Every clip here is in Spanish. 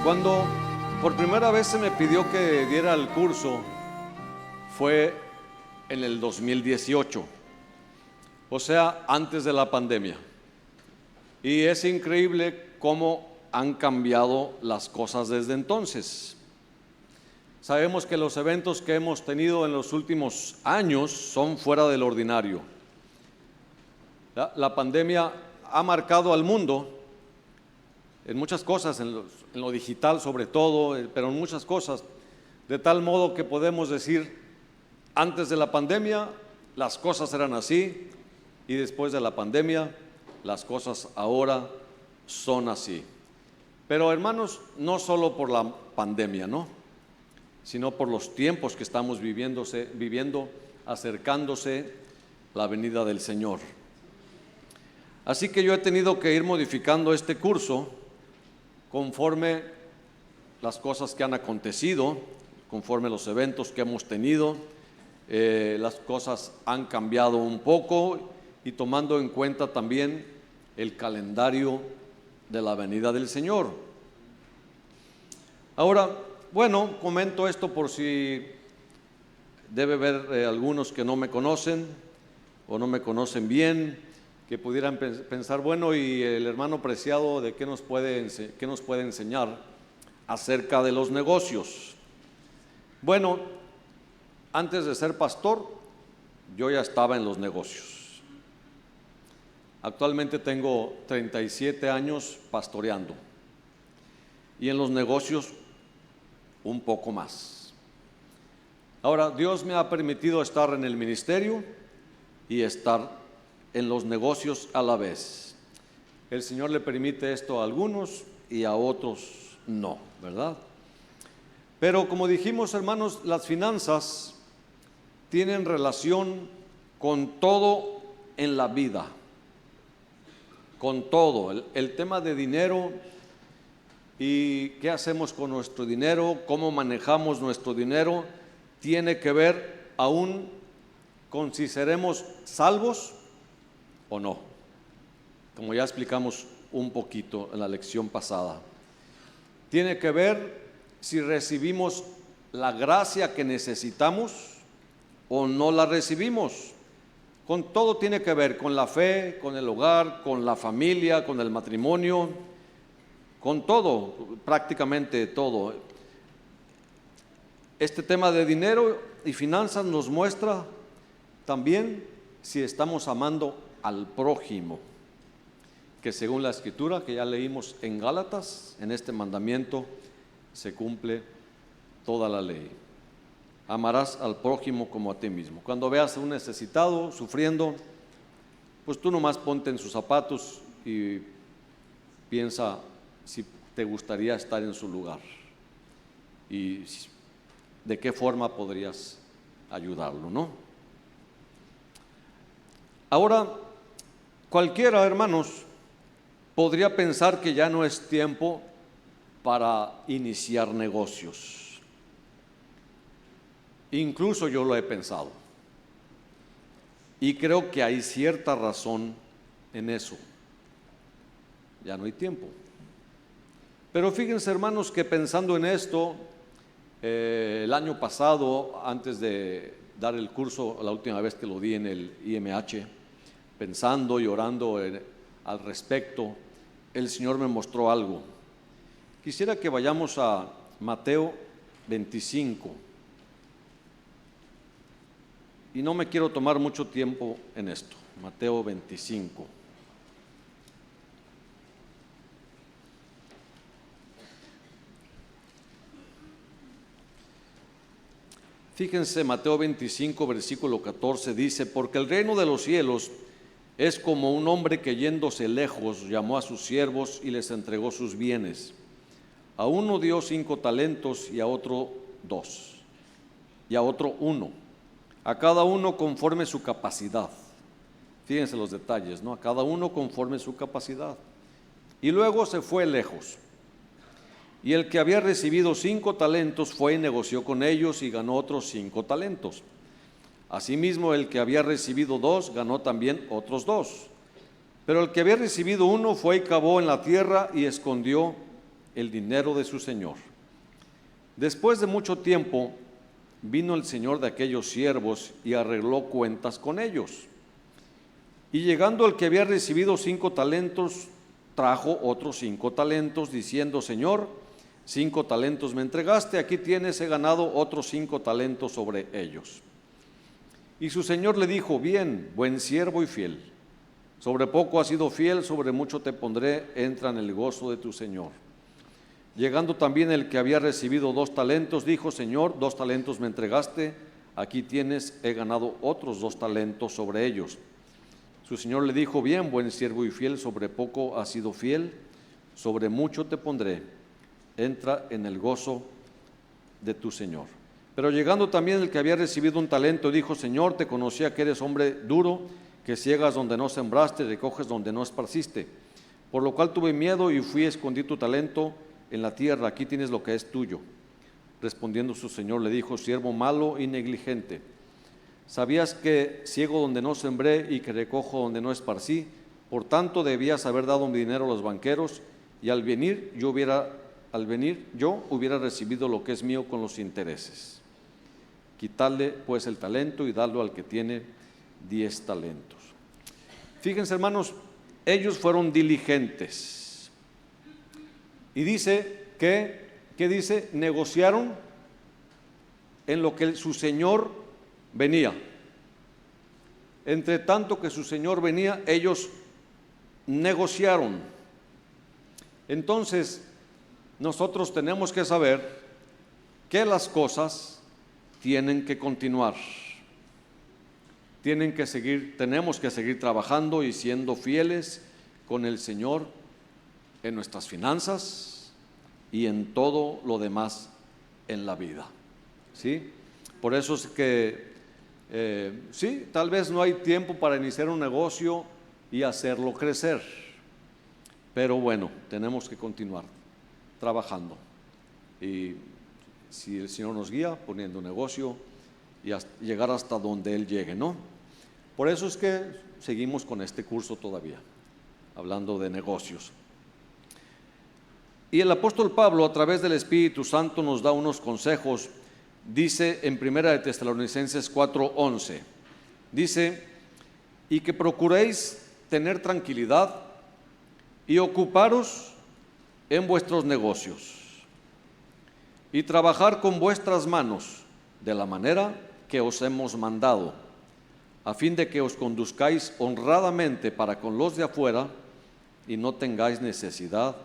Cuando por primera vez se me pidió que diera el curso fue en el 2018, o sea, antes de la pandemia. Y es increíble cómo han cambiado las cosas desde entonces. Sabemos que los eventos que hemos tenido en los últimos años son fuera del ordinario. La pandemia ha marcado al mundo en muchas cosas, en lo digital sobre todo, pero en muchas cosas, de tal modo que podemos decir, antes de la pandemia las cosas eran así y después de la pandemia las cosas ahora son así. Pero hermanos, no solo por la pandemia, ¿no?, sino por los tiempos que estamos viviendo, acercándose la venida del Señor. Así que yo he tenido que ir modificando este curso conforme las cosas que han acontecido, conforme los eventos que hemos tenido. Las cosas han cambiado un poco y tomando en cuenta también el calendario de la venida del Señor. Ahora, bueno, comento esto por si debe haber algunos que no me conocen o no me conocen bien, que pudieran pensar, bueno, y el hermano Preciado, ¿de qué nos puede enseñar acerca de los negocios? Bueno, antes de ser pastor, yo ya estaba en los negocios. Actualmente tengo 37 años pastoreando y en los negocios un poco más. Ahora, Dios me ha permitido estar en el ministerio y estar en los negocios a la vez. El Señor le permite esto a algunos y a otros no, ¿verdad? Pero como dijimos, hermanos, las finanzas tienen relación con todo en la vida, con todo. El tema de dinero y qué hacemos con nuestro dinero, cómo manejamos nuestro dinero, tiene que ver aún con si seremos salvos o no, como ya explicamos un poquito en la lección pasada. Tiene que ver si recibimos la gracia que necesitamos o no la recibimos. Con todo tiene que ver, con la fe, con el hogar, con la familia, con el matrimonio, con todo, prácticamente todo. Este tema de dinero y finanzas nos muestra también si estamos amando al prójimo, que según la Escritura que ya leímos en Gálatas, en este mandamiento se cumple toda la ley. Amarás al prójimo como a ti mismo. Cuando veas a un necesitado sufriendo, pues tú nomás ponte en sus zapatos y piensa si te gustaría estar en su lugar y de qué forma podrías ayudarlo, ¿no? Ahora, cualquiera, hermanos, podría pensar que ya no es tiempo para iniciar negocios. Incluso yo lo he pensado. Y creo que hay cierta razón en eso. Ya no hay tiempo. Pero fíjense, hermanos, que pensando en esto, el año pasado, antes de dar el curso, la última vez que lo di en el IMH, pensando y orando al respecto, el Señor me mostró algo. Quisiera que vayamos a Mateo 25. Y no me quiero tomar mucho tiempo en esto. Mateo 25. Fíjense, Mateo 25, versículo 14 dice: porque el reino de los cielos es como un hombre que yéndose lejos llamó a sus siervos y les entregó sus bienes. A uno dio 5 talentos y a otro 2 y a otro 1, a cada uno conforme su capacidad. Fíjense los detalles, ¿no? A cada uno conforme su capacidad. Y luego se fue lejos. Y el que había recibido 5 talentos fue y negoció con ellos y ganó otros 5 talentos. Asimismo, el que había recibido 2 ganó también otros 2. Pero el que había recibido 1 fue y cavó en la tierra y escondió el dinero de su señor. Después de mucho tiempo, vino el señor de aquellos siervos y arregló cuentas con ellos. Y llegando el que había recibido 5 talentos, trajo otros 5 talentos, diciendo: Señor, 5 talentos me entregaste, aquí tienes, he ganado otros 5 talentos sobre ellos. Y su señor le dijo: bien, buen siervo y fiel, sobre poco has sido fiel, sobre mucho te pondré, entra en el gozo de tu señor. Llegando también el que había recibido 2 talentos, dijo: Señor, 2 talentos me entregaste, aquí tienes, he ganado otros 2 talentos sobre ellos. Su señor le dijo: bien, buen siervo y fiel, sobre poco has sido fiel, sobre mucho te pondré, entra en el gozo de tu señor. Pero llegando también el que había recibido 1 talento, dijo: Señor, te conocía que eres hombre duro, que ciegas donde no sembraste, recoges donde no esparciste. Por lo cual tuve miedo y fui a esconder tu talento en la tierra, aquí tienes lo que es tuyo. Respondiendo su señor le dijo: siervo malo y negligente, ¿sabías que ciego donde no sembré y que recojo donde no esparcí? Por tanto debías haber dado mi dinero a los banqueros, y al venir yo hubiera recibido lo que es mío con los intereses. Quitadle pues el talento y dadlo al que tiene 10 talentos. Fíjense, hermanos, ellos fueron diligentes. Y dice que, ¿qué dice? Negociaron en lo que su señor venía. Entre tanto que su señor venía, ellos negociaron. Entonces, nosotros tenemos que saber que las cosas tienen que continuar. Tenemos que seguir trabajando y siendo fieles con el Señor en nuestras finanzas y en todo lo demás en la vida. ¿Sí? Por eso es que sí, tal vez no hay tiempo para iniciar un negocio y hacerlo crecer, pero bueno, tenemos que continuar trabajando y si el Señor nos guía, poniendo un negocio y llegar hasta donde Él llegue, ¿no? Por eso es que seguimos con este curso todavía, hablando de negocios. Y el apóstol Pablo, a través del Espíritu Santo, nos da unos consejos. Dice en 1 de Tesalonicenses 4:11, dice: y que procuréis tener tranquilidad y ocuparos en vuestros negocios y trabajar con vuestras manos de la manera que os hemos mandado, a fin de que os conduzcáis honradamente para con los de afuera y no tengáis necesidad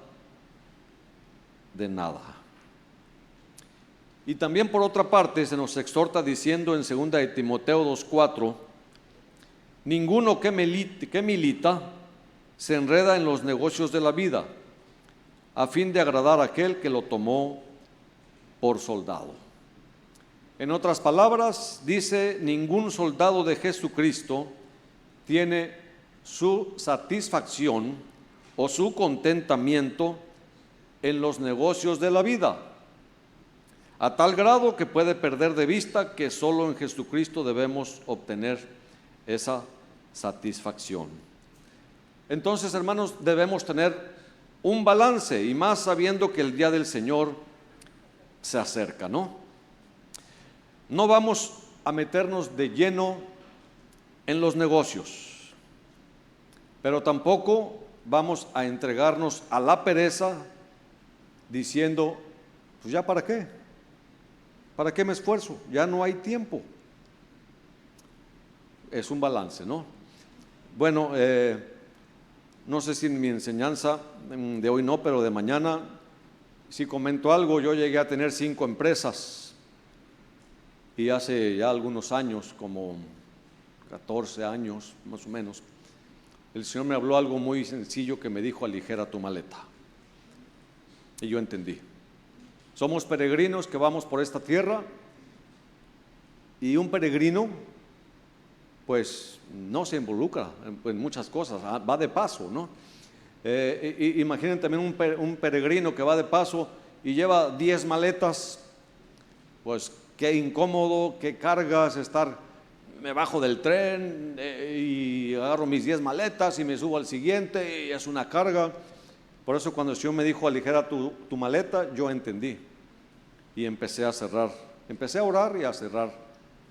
de nada. Y también por otra parte se nos exhorta diciendo en 2 de Timoteo 2:4: ninguno que milita se enreda en los negocios de la vida, a fin de agradar a aquel que lo tomó por soldado. En otras palabras, dice: ningún soldado de Jesucristo tiene su satisfacción o su contentamiento en los negocios de la vida, a tal grado que puede perder de vista que solo en Jesucristo debemos obtener esa satisfacción. Entonces, hermanos, debemos tener un balance, y más sabiendo que el día del Señor se acerca, ¿no? No vamos a meternos de lleno en los negocios, pero tampoco vamos a entregarnos a la pereza diciendo: pues ya para qué me esfuerzo, ya no hay tiempo. Es un balance, ¿no? Bueno, no sé si en mi enseñanza de hoy no, pero de mañana si comento algo. Yo llegué a tener 5 empresas y hace ya algunos años, como 14 años más o menos, el Señor me habló algo muy sencillo que me dijo: aligera tu maleta. Y yo entendí. Somos peregrinos que vamos por esta tierra, y un peregrino pues no se involucra en muchas cosas, va de paso, ¿no? Imaginen también un peregrino que va de paso y lleva 10 maletas, pues qué incómodo, qué cargas estar, me bajo del tren y agarro mis 10 maletas y me subo al siguiente y es una carga, Por eso cuando el Señor me dijo aligera tu maleta, yo entendí y empecé a cerrar, empecé a orar y a cerrar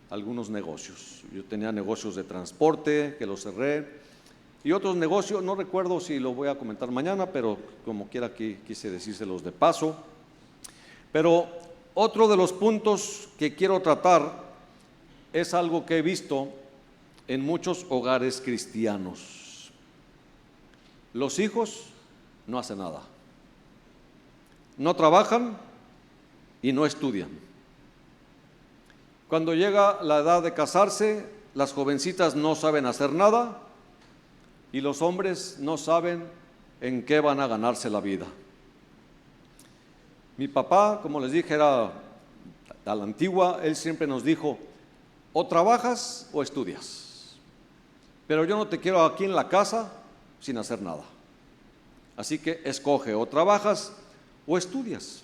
algunos negocios. Yo tenía negocios de transporte que los cerré y otros negocios, no recuerdo si lo voy a comentar mañana, pero como quiera aquí quise decírselos de paso. Pero otro de los puntos que quiero tratar es algo que he visto en muchos hogares cristianos. Los hijos no hacen nada, no trabajan y no estudian. Cuando llega la edad de casarse, las jovencitas no saben hacer nada y los hombres no saben en qué van a ganarse la vida. Mi papá, como les dije, era a la antigua, él siempre nos dijo, o trabajas o estudias, pero yo no te quiero aquí en la casa sin hacer nada. Así que escoge, o trabajas o estudias.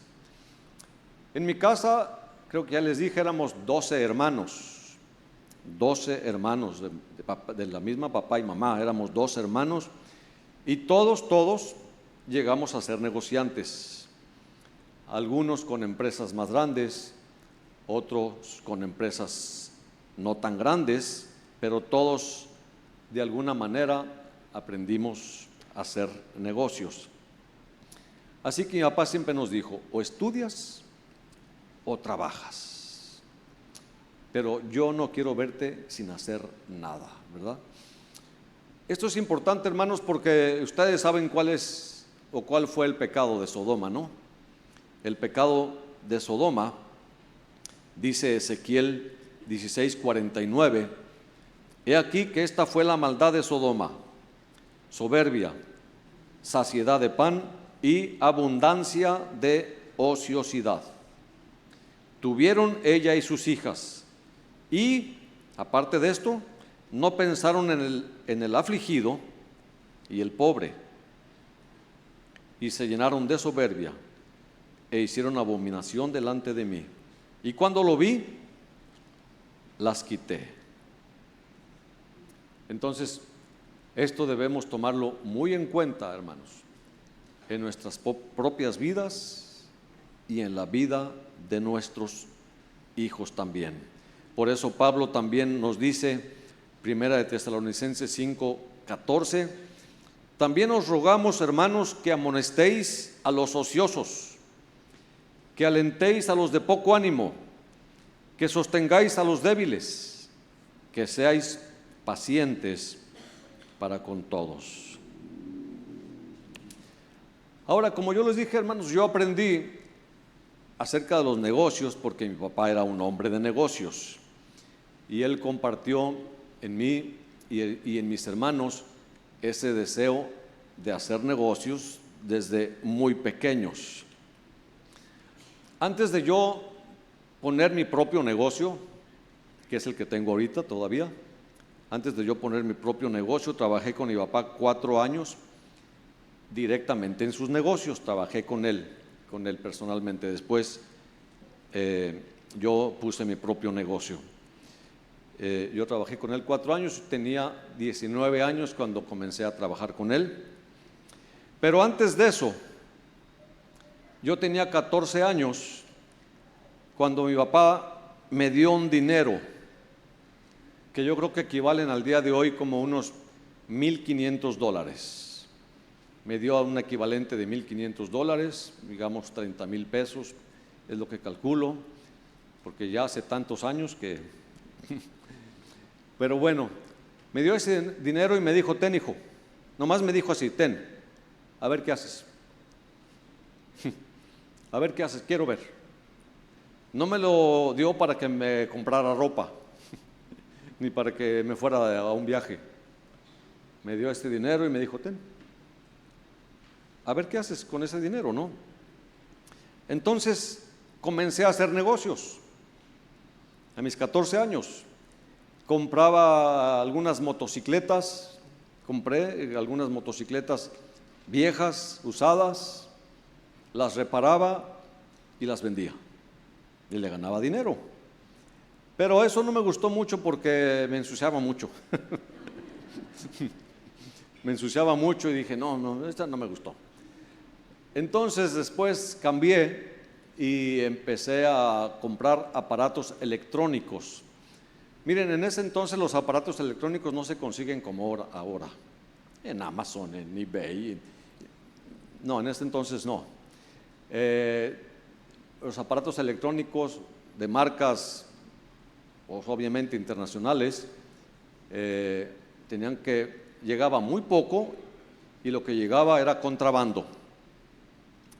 En mi casa, creo que ya les dije, éramos 12 hermanos de la misma papá y mamá, éramos 12 hermanos y todos llegamos a ser negociantes, algunos con empresas más grandes, otros con empresas no tan grandes, pero todos de alguna manera aprendimos a hacer negocios. Así que mi papá siempre nos dijo, o estudias o trabajas, pero yo no quiero verte sin hacer nada, ¿verdad? Esto es importante, hermanos, porque ustedes saben cuál fue el pecado de Sodoma, ¿no? El pecado de Sodoma, dice Ezequiel 16:49, he aquí que esta fue la maldad de Sodoma, soberbia, saciedad de pan y abundancia de ociosidad. Tuvieron ella y sus hijas, y aparte de esto, no pensaron en el afligido y el pobre, y se llenaron de soberbia e hicieron abominación delante de mí. Y cuando lo vi, las quité. Entonces, esto debemos tomarlo muy en cuenta, hermanos, en nuestras propias vidas y en la vida de nuestros hijos también. Por eso Pablo también nos dice, Primera de Tesalonicenses 5:14, también os rogamos, hermanos, que amonestéis a los ociosos, que alentéis a los de poco ánimo, que sostengáis a los débiles, que seáis pacientes para con todos. Ahora, como yo les dije, hermanos, yo aprendí acerca de los negocios porque mi papá era un hombre de negocios y él compartió en mí y en mis hermanos ese deseo de hacer negocios desde muy pequeños. Antes de yo poner mi propio negocio, que es el que tengo ahorita todavía, antes de yo poner mi propio negocio, trabajé con mi papá 4 años directamente en sus negocios, trabajé con él personalmente. Después yo puse mi propio negocio. Yo trabajé con él 4 años, tenía 19 años cuando comencé a trabajar con él. Pero antes de eso, yo tenía 14 años cuando mi papá me dio un dinero que yo creo que equivalen al día de hoy como unos $1,500. Me dio un equivalente de $1,500, digamos 30,000 pesos, es lo que calculo, porque ya hace tantos años que... Pero bueno, me dio ese dinero y me dijo, ten hijo, nomás me dijo así, ten, a ver qué haces. A ver qué haces, quiero ver. No me lo dio para que me comprara ropa, ni para que me fuera a un viaje. Me dio este dinero y me dijo, ten, a ver qué haces con ese dinero, ¿no? Entonces comencé a hacer negocios. A mis 14 años compraba algunas motocicletas, compré algunas motocicletas viejas, usadas, las reparaba y las vendía y le ganaba dinero. Pero eso no me gustó mucho porque me ensuciaba mucho. Me ensuciaba mucho y dije, no, esta no me gustó. Entonces después cambié y empecé a comprar aparatos electrónicos. Miren, en ese entonces los aparatos electrónicos no se consiguen como ahora, en Amazon, en eBay. No, en ese entonces no. Los aparatos electrónicos de marcas, pues, obviamente internacionales, llegaba muy poco y lo que llegaba era contrabando.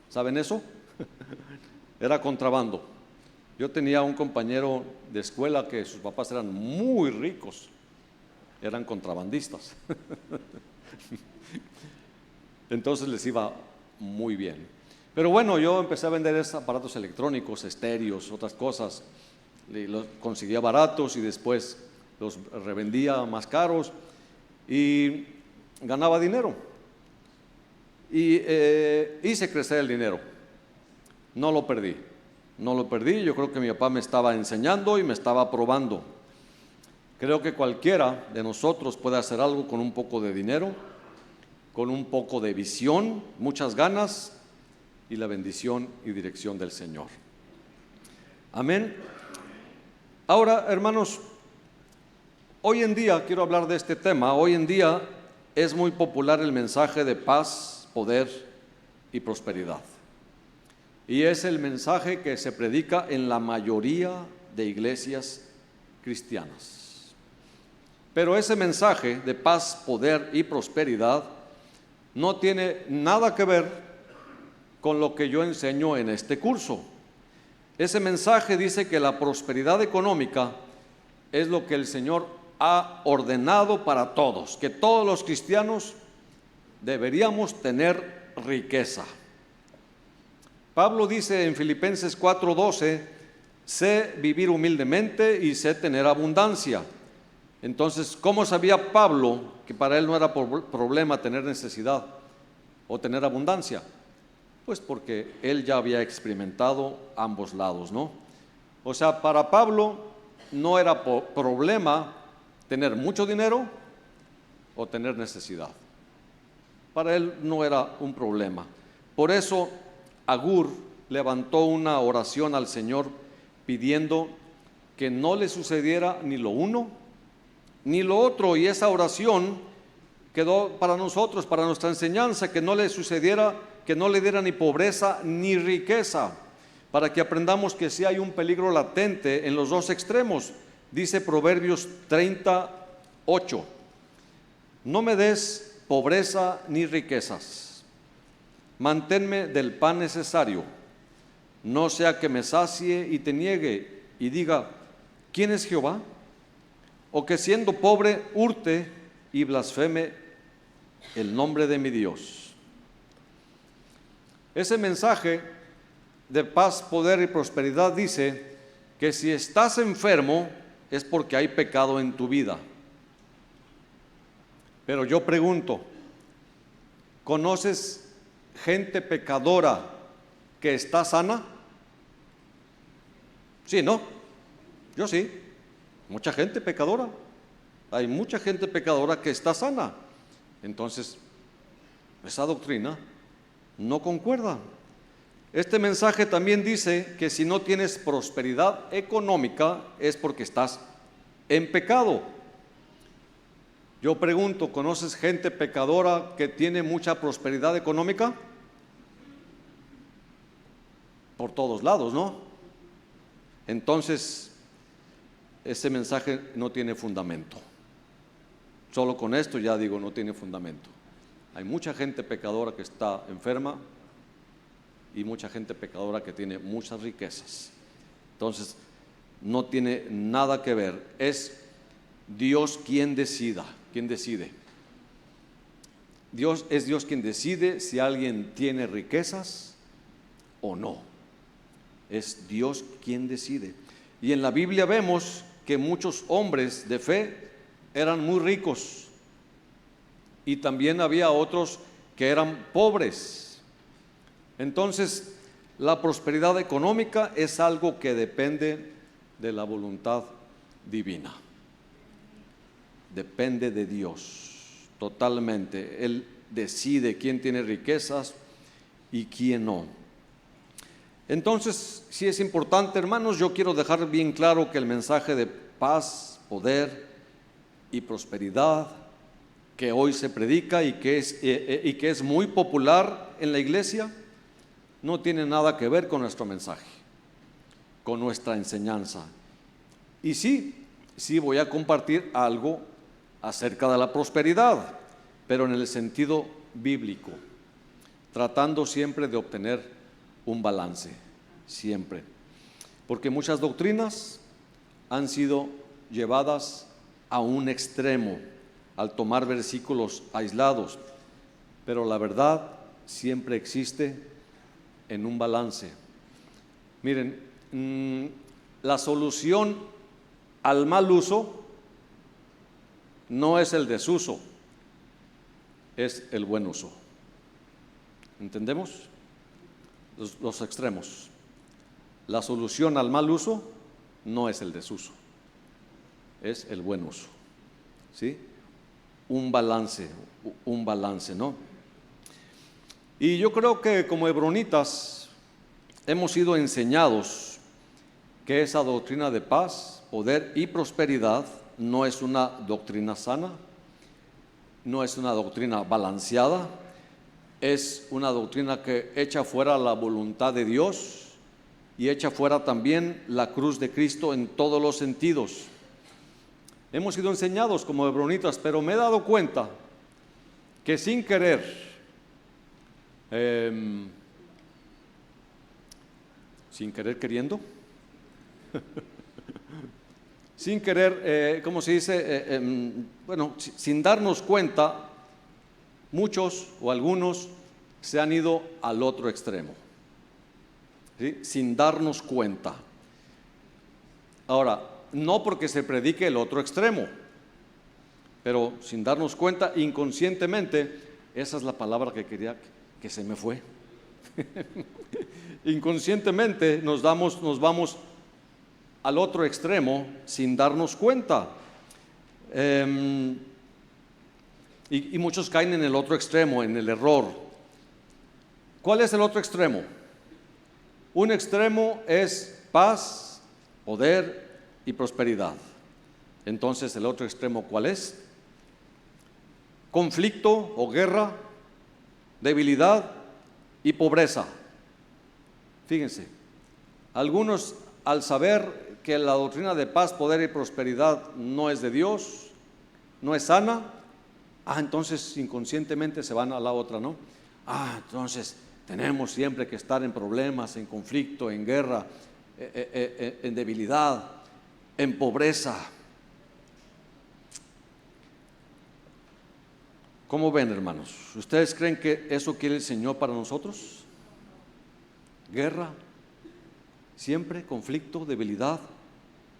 ¿Saben eso? Era contrabando. Yo tenía un compañero de escuela que sus papás eran muy ricos, eran contrabandistas. Entonces les iba muy bien. Pero bueno, yo empecé a vender esos aparatos electrónicos, estéreos, otras cosas. Los conseguía baratos y después los revendía más caros y ganaba dinero. Y hice crecer el dinero. No lo perdí. Yo creo que mi papá me estaba enseñando y me estaba probando. Creo que cualquiera de nosotros puede hacer algo con un poco de dinero, con un poco de visión, muchas ganas y la bendición y dirección del Señor. Amén. Ahora, hermanos, hoy en día quiero hablar de este tema. Hoy en día es muy popular el mensaje de paz, poder y prosperidad. Y es el mensaje que se predica en la mayoría de iglesias cristianas. Pero ese mensaje de paz, poder y prosperidad no tiene nada que ver con lo que yo enseño en este curso. Ese mensaje dice que la prosperidad económica es lo que el Señor ha ordenado para todos, que todos los cristianos deberíamos tener riqueza. Pablo dice en Filipenses 4:12, sé vivir humildemente y sé tener abundancia. Entonces, ¿cómo sabía Pablo que para él no era problema tener necesidad o tener abundancia? Pues porque él ya había experimentado ambos lados, ¿no? O sea, para Pablo no era problema tener mucho dinero o tener necesidad. Para él no era un problema. Por eso Agur levantó una oración al Señor pidiendo que no le sucediera ni lo uno ni lo otro, y esa oración quedó para nosotros, para nuestra enseñanza, que no le sucediera, que no le diera ni pobreza ni riqueza, para que aprendamos que sí hay un peligro latente en los dos extremos. Dice Proverbios 30:8, no me des pobreza ni riquezas, manténme del pan necesario, no sea que me sacie y te niegue y diga, ¿quién es Jehová? O que siendo pobre hurte y blasfeme el nombre de mi Dios. Ese mensaje de paz, poder y prosperidad dice que si estás enfermo es porque hay pecado en tu vida. Pero yo pregunto, ¿conoces gente pecadora que está sana? Sí, ¿no? Yo sí. Mucha gente pecadora. Hay mucha gente pecadora que está sana. Entonces, esa doctrina no concuerda. Este mensaje también dice que si no tienes prosperidad económica es porque estás en pecado. Yo pregunto, ¿conoces gente pecadora que tiene mucha prosperidad económica? Por todos lados, ¿no? Entonces, ese mensaje no tiene fundamento. Solo con esto ya digo, no tiene fundamento. Hay mucha gente pecadora que está enferma y mucha gente pecadora que tiene muchas riquezas. Entonces, no tiene nada que ver. Es Dios quien decide. Es Dios quien decide si alguien tiene riquezas o no. Es Dios quien decide. Y en la Biblia vemos que muchos hombres de fe eran muy ricos y también había otros que eran pobres. Entonces, la prosperidad económica es algo que depende de la voluntad divina. Depende de Dios totalmente. Él decide quién tiene riquezas y quién no. Entonces, sí es importante, hermanos, yo quiero dejar bien claro que el mensaje de paz, poder y prosperidad que hoy se predica y que es muy popular en la iglesia, no tiene nada que ver con nuestro mensaje, con nuestra enseñanza. Y sí voy a compartir algo acerca de la prosperidad, pero en el sentido bíblico, tratando siempre de obtener un balance, siempre. Porque muchas doctrinas han sido llevadas a un extremo al tomar versículos aislados, pero la verdad siempre existe en un balance. Miren, la solución al mal uso no es el desuso, es el buen uso. ¿Entendemos? Los extremos. La solución al mal uso no es el desuso, es el buen uso. ¿Sí? Un balance, ¿no? Y yo creo que como hebronitas hemos sido enseñados que esa doctrina de paz, poder y prosperidad no es una doctrina sana, no es una doctrina balanceada, es una doctrina que echa fuera la voluntad de Dios y echa fuera también la cruz de Cristo en todos los sentidos. Hemos sido enseñados como hebronitas, pero me he dado cuenta que sin querer, queriendo, sin querer, ¿cómo se dice? Sin darnos cuenta, muchos o algunos se han ido al otro extremo, ¿sí? Sin darnos cuenta. Ahora, no porque se predique el otro extremo, pero sin darnos cuenta, inconscientemente, esa es la palabra que quería que se me fue. Inconscientemente nos vamos al otro extremo sin darnos cuenta. Y muchos caen en el otro extremo, en el error. ¿Cuál es el otro extremo? Un extremo es paz, poder y prosperidad. Entonces, ¿el otro extremo cuál es? Conflicto o guerra, debilidad y pobreza. Fíjense, algunos al saber que la doctrina de paz, poder y prosperidad no es de Dios, no es sana, entonces inconscientemente se van a la otra, ¿no? Entonces tenemos siempre que estar en problemas, en conflicto, en guerra, en debilidad, en pobreza. ¿Cómo ven, hermanos? ¿Ustedes creen que eso quiere el Señor para nosotros? Guerra, siempre conflicto, debilidad,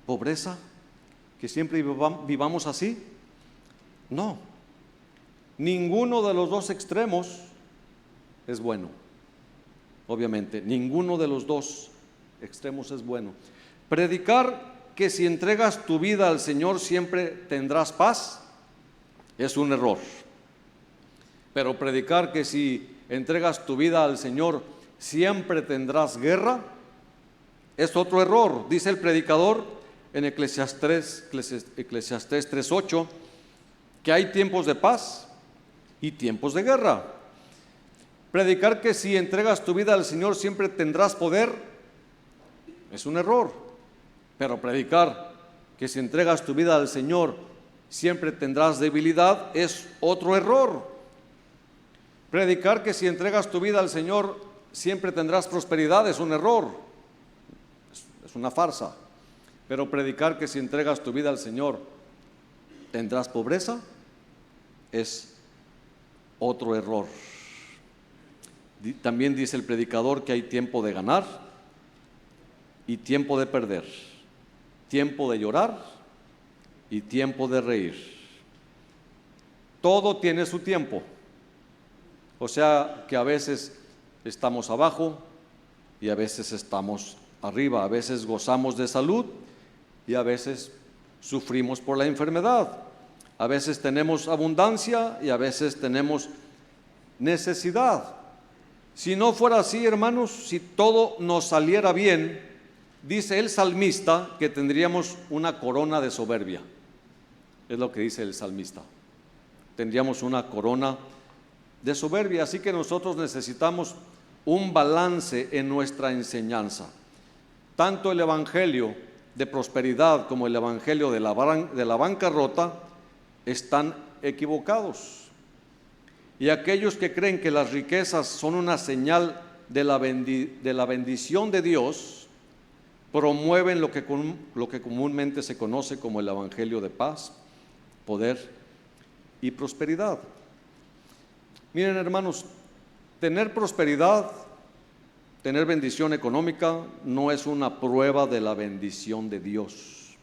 pobreza, que siempre vivamos así. No, ninguno de los dos extremos es bueno. Obviamente, ninguno de los dos extremos es bueno. Predicar que si entregas tu vida al Señor siempre tendrás paz es un error. Pero predicar que si entregas tu vida al Señor siempre tendrás guerra es otro error. Dice el predicador en Eclesiastés 3:8 que hay tiempos de paz y tiempos de guerra. Predicar que si entregas tu vida al Señor siempre tendrás poder es un error. Pero predicar que si entregas tu vida al Señor siempre tendrás debilidad es otro error. Predicar que si entregas tu vida al Señor siempre tendrás prosperidad es un error, es una farsa. Pero predicar que si entregas tu vida al Señor tendrás pobreza es otro error. También dice el predicador que hay tiempo de ganar y tiempo de perder, tiempo de llorar y tiempo de reír. Todo tiene su tiempo. O sea que a veces estamos abajo y a veces estamos arriba, a veces gozamos de salud y a veces sufrimos por la enfermedad, a veces tenemos abundancia y a veces tenemos necesidad. Si no fuera así, hermanos, si todo nos saliera bien, dice el salmista que tendríamos una corona de soberbia. Es lo que dice el salmista. Tendríamos una corona de soberbia, así que nosotros necesitamos un balance en nuestra enseñanza. Tanto el evangelio de prosperidad como el evangelio de la bancarrota están equivocados. Y aquellos que creen que las riquezas son una señal de la bendición de Dios, promueven lo que comúnmente se conoce como el evangelio de paz, poder y prosperidad. Miren, hermanos, tener prosperidad, tener bendición económica no es una prueba de la bendición de Dios,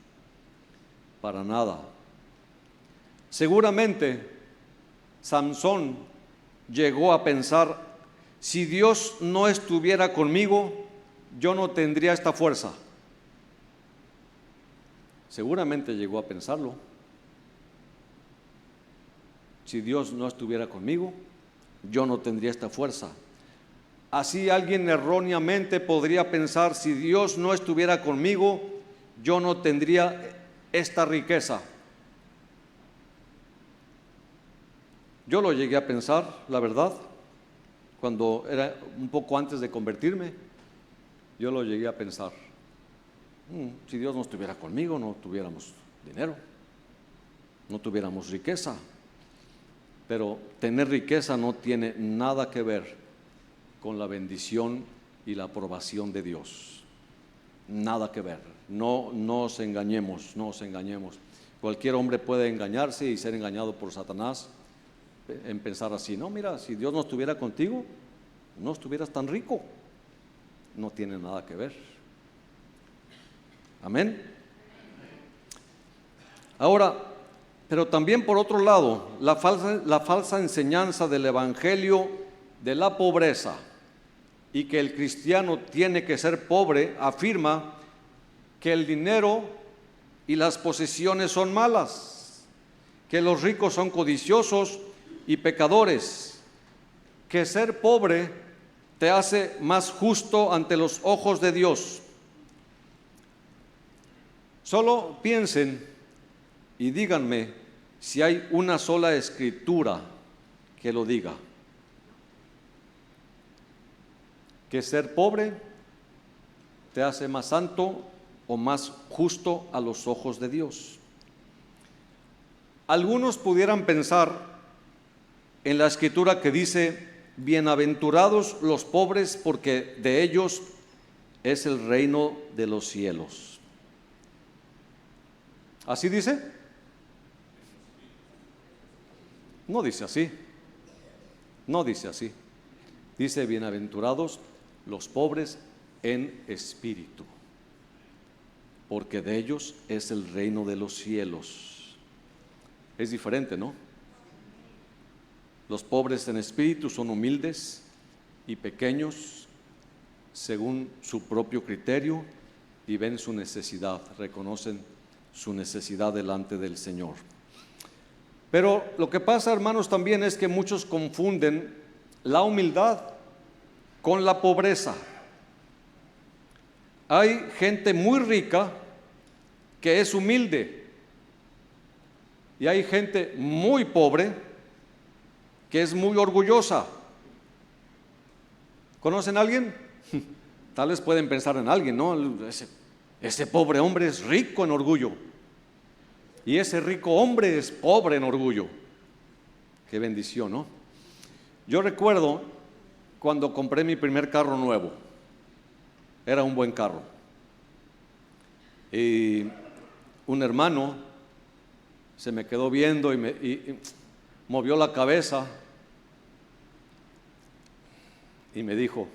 para nada. Seguramente Samson llegó a pensar: si Dios no estuviera conmigo, yo no tendría esta fuerza. Seguramente llegó a pensarlo. Si Dios no estuviera conmigo, yo no tendría esta fuerza. Así alguien erróneamente podría pensar: si Dios no estuviera conmigo, yo no tendría esta riqueza. Yo lo llegué a pensar, la verdad, cuando era un poco antes de convertirme, yo lo llegué a pensar. Si Dios no estuviera conmigo, no tuviéramos dinero, no tuviéramos riqueza. Pero tener riqueza no tiene nada que ver con la bendición y la aprobación de Dios. Nada que ver. No nos engañemos, no nos engañemos. Cualquier hombre puede engañarse y ser engañado por Satanás en pensar así: no, mira, si Dios no estuviera contigo, no estuvieras tan rico. No tiene nada que ver. Amén. Ahora, pero también por otro lado, la falsa enseñanza del evangelio de la pobreza y que el cristiano tiene que ser pobre afirma que el dinero y las posesiones son malas, que los ricos son codiciosos y pecadores, que ser pobre te hace más justo ante los ojos de Dios. Solo piensen y díganme si hay una sola escritura que lo diga, que ser pobre te hace más santo o más justo a los ojos de Dios. Algunos pudieran pensar en la escritura que dice: bienaventurados los pobres, porque de ellos es el reino de los cielos. ¿Así dice? No dice así. No dice así. Dice: bienaventurados los pobres en espíritu, porque de ellos es el reino de los cielos. Es diferente, ¿no? Los pobres en espíritu son humildes y pequeños según su propio criterio y ven su necesidad, reconocen su necesidad delante del Señor. Pero lo que pasa, hermanos, también es que muchos confunden la humildad con la pobreza. Hay gente muy rica que es humilde y hay gente muy pobre que es muy orgullosa. ¿Conocen a alguien? Tal vez pueden pensar en alguien, ¿no? Ese pobre hombre es rico en orgullo y ese rico hombre es pobre en orgullo. Qué bendición, ¿no? Yo recuerdo cuando compré mi primer carro nuevo. Era un buen carro y un hermano se me quedó viendo y movió la cabeza y me dijo: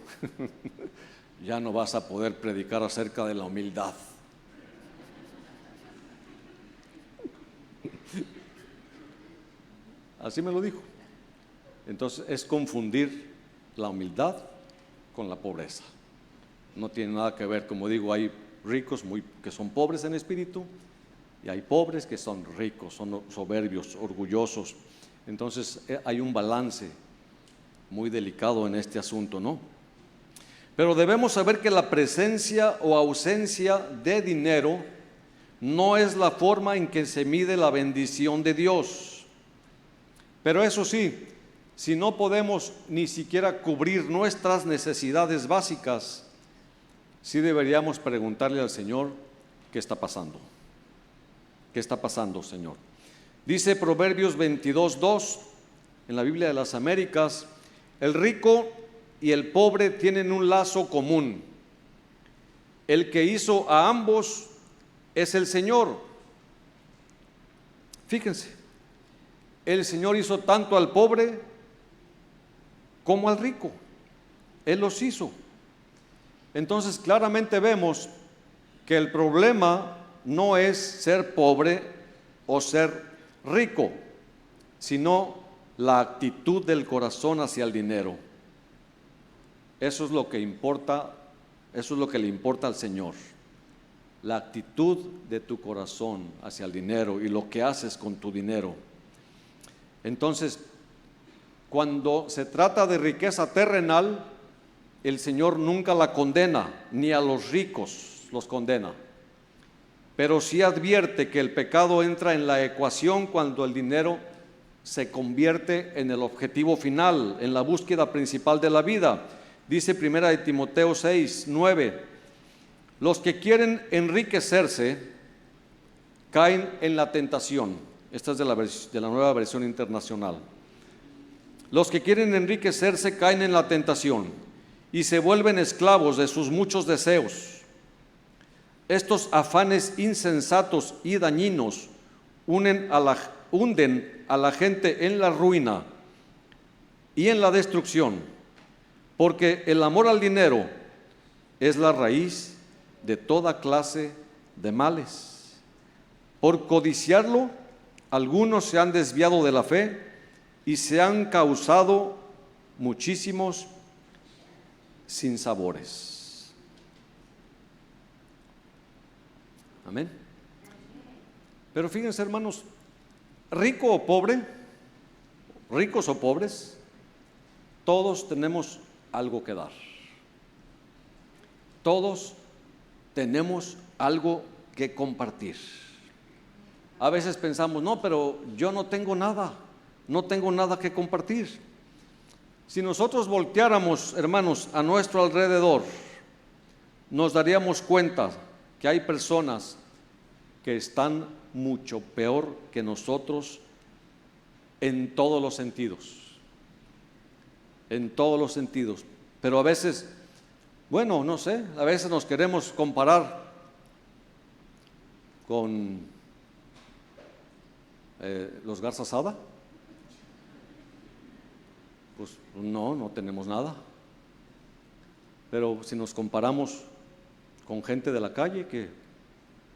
ya no vas a poder predicar acerca de la humildad. Así me lo dijo. Entonces es confundir la humildad con la pobreza. No tiene nada que ver. Como digo, hay ricos que son pobres en espíritu y hay pobres que son ricos, son soberbios, orgullosos. Entonces hay un balance muy delicado en este asunto, ¿no? Pero debemos saber que la presencia o ausencia de dinero no es la forma en que se mide la bendición de Dios. Pero eso sí, si no podemos ni siquiera cubrir nuestras necesidades básicas, sí deberíamos preguntarle al Señor, ¿qué está pasando? ¿Qué está pasando, Señor? Dice Proverbios 22:2 en la Biblia de las Américas: el rico y el pobre tienen un lazo común. El que hizo a ambos es el Señor. Fíjense, el Señor hizo tanto al pobre como al rico. Él los hizo. Entonces claramente vemos que el problema no es ser pobre o ser rico, sino la actitud del corazón hacia el dinero. Eso es lo que importa, eso es lo que le importa al Señor. La actitud de tu corazón hacia el dinero y lo que haces con tu dinero. Entonces, cuando se trata de riqueza terrenal, el Señor nunca la condena, ni a los ricos los condena. Pero sí advierte que el pecado entra en la ecuación cuando el dinero se convierte en el objetivo final, en la búsqueda principal de la vida. Dice 1 Timoteo 6:9, los que quieren enriquecerse caen en la tentación. Esta es de la Nueva Versión Internacional. Los que quieren enriquecerse caen en la tentación y se vuelven esclavos de sus muchos deseos. Estos afanes insensatos y dañinos hunden a la gente en la ruina y en la destrucción, porque el amor al dinero es la raíz de toda clase de males. Por codiciarlo, algunos se han desviado de la fe y se han causado muchísimos sinsabores. Amén. Pero fíjense, hermanos, rico o pobre, ricos o pobres, todos tenemos algo que dar. Todos tenemos algo que compartir. A veces pensamos, no, pero yo no tengo nada que compartir. Si nosotros volteáramos, hermanos, a nuestro alrededor, nos daríamos cuenta que hay personas que están mucho peor que nosotros en todos los sentidos. En todos los sentidos. Pero a veces, bueno, no sé, a veces nos queremos comparar con los Garza Sada. Pues no tenemos nada. Pero si nos comparamos con gente de la calle que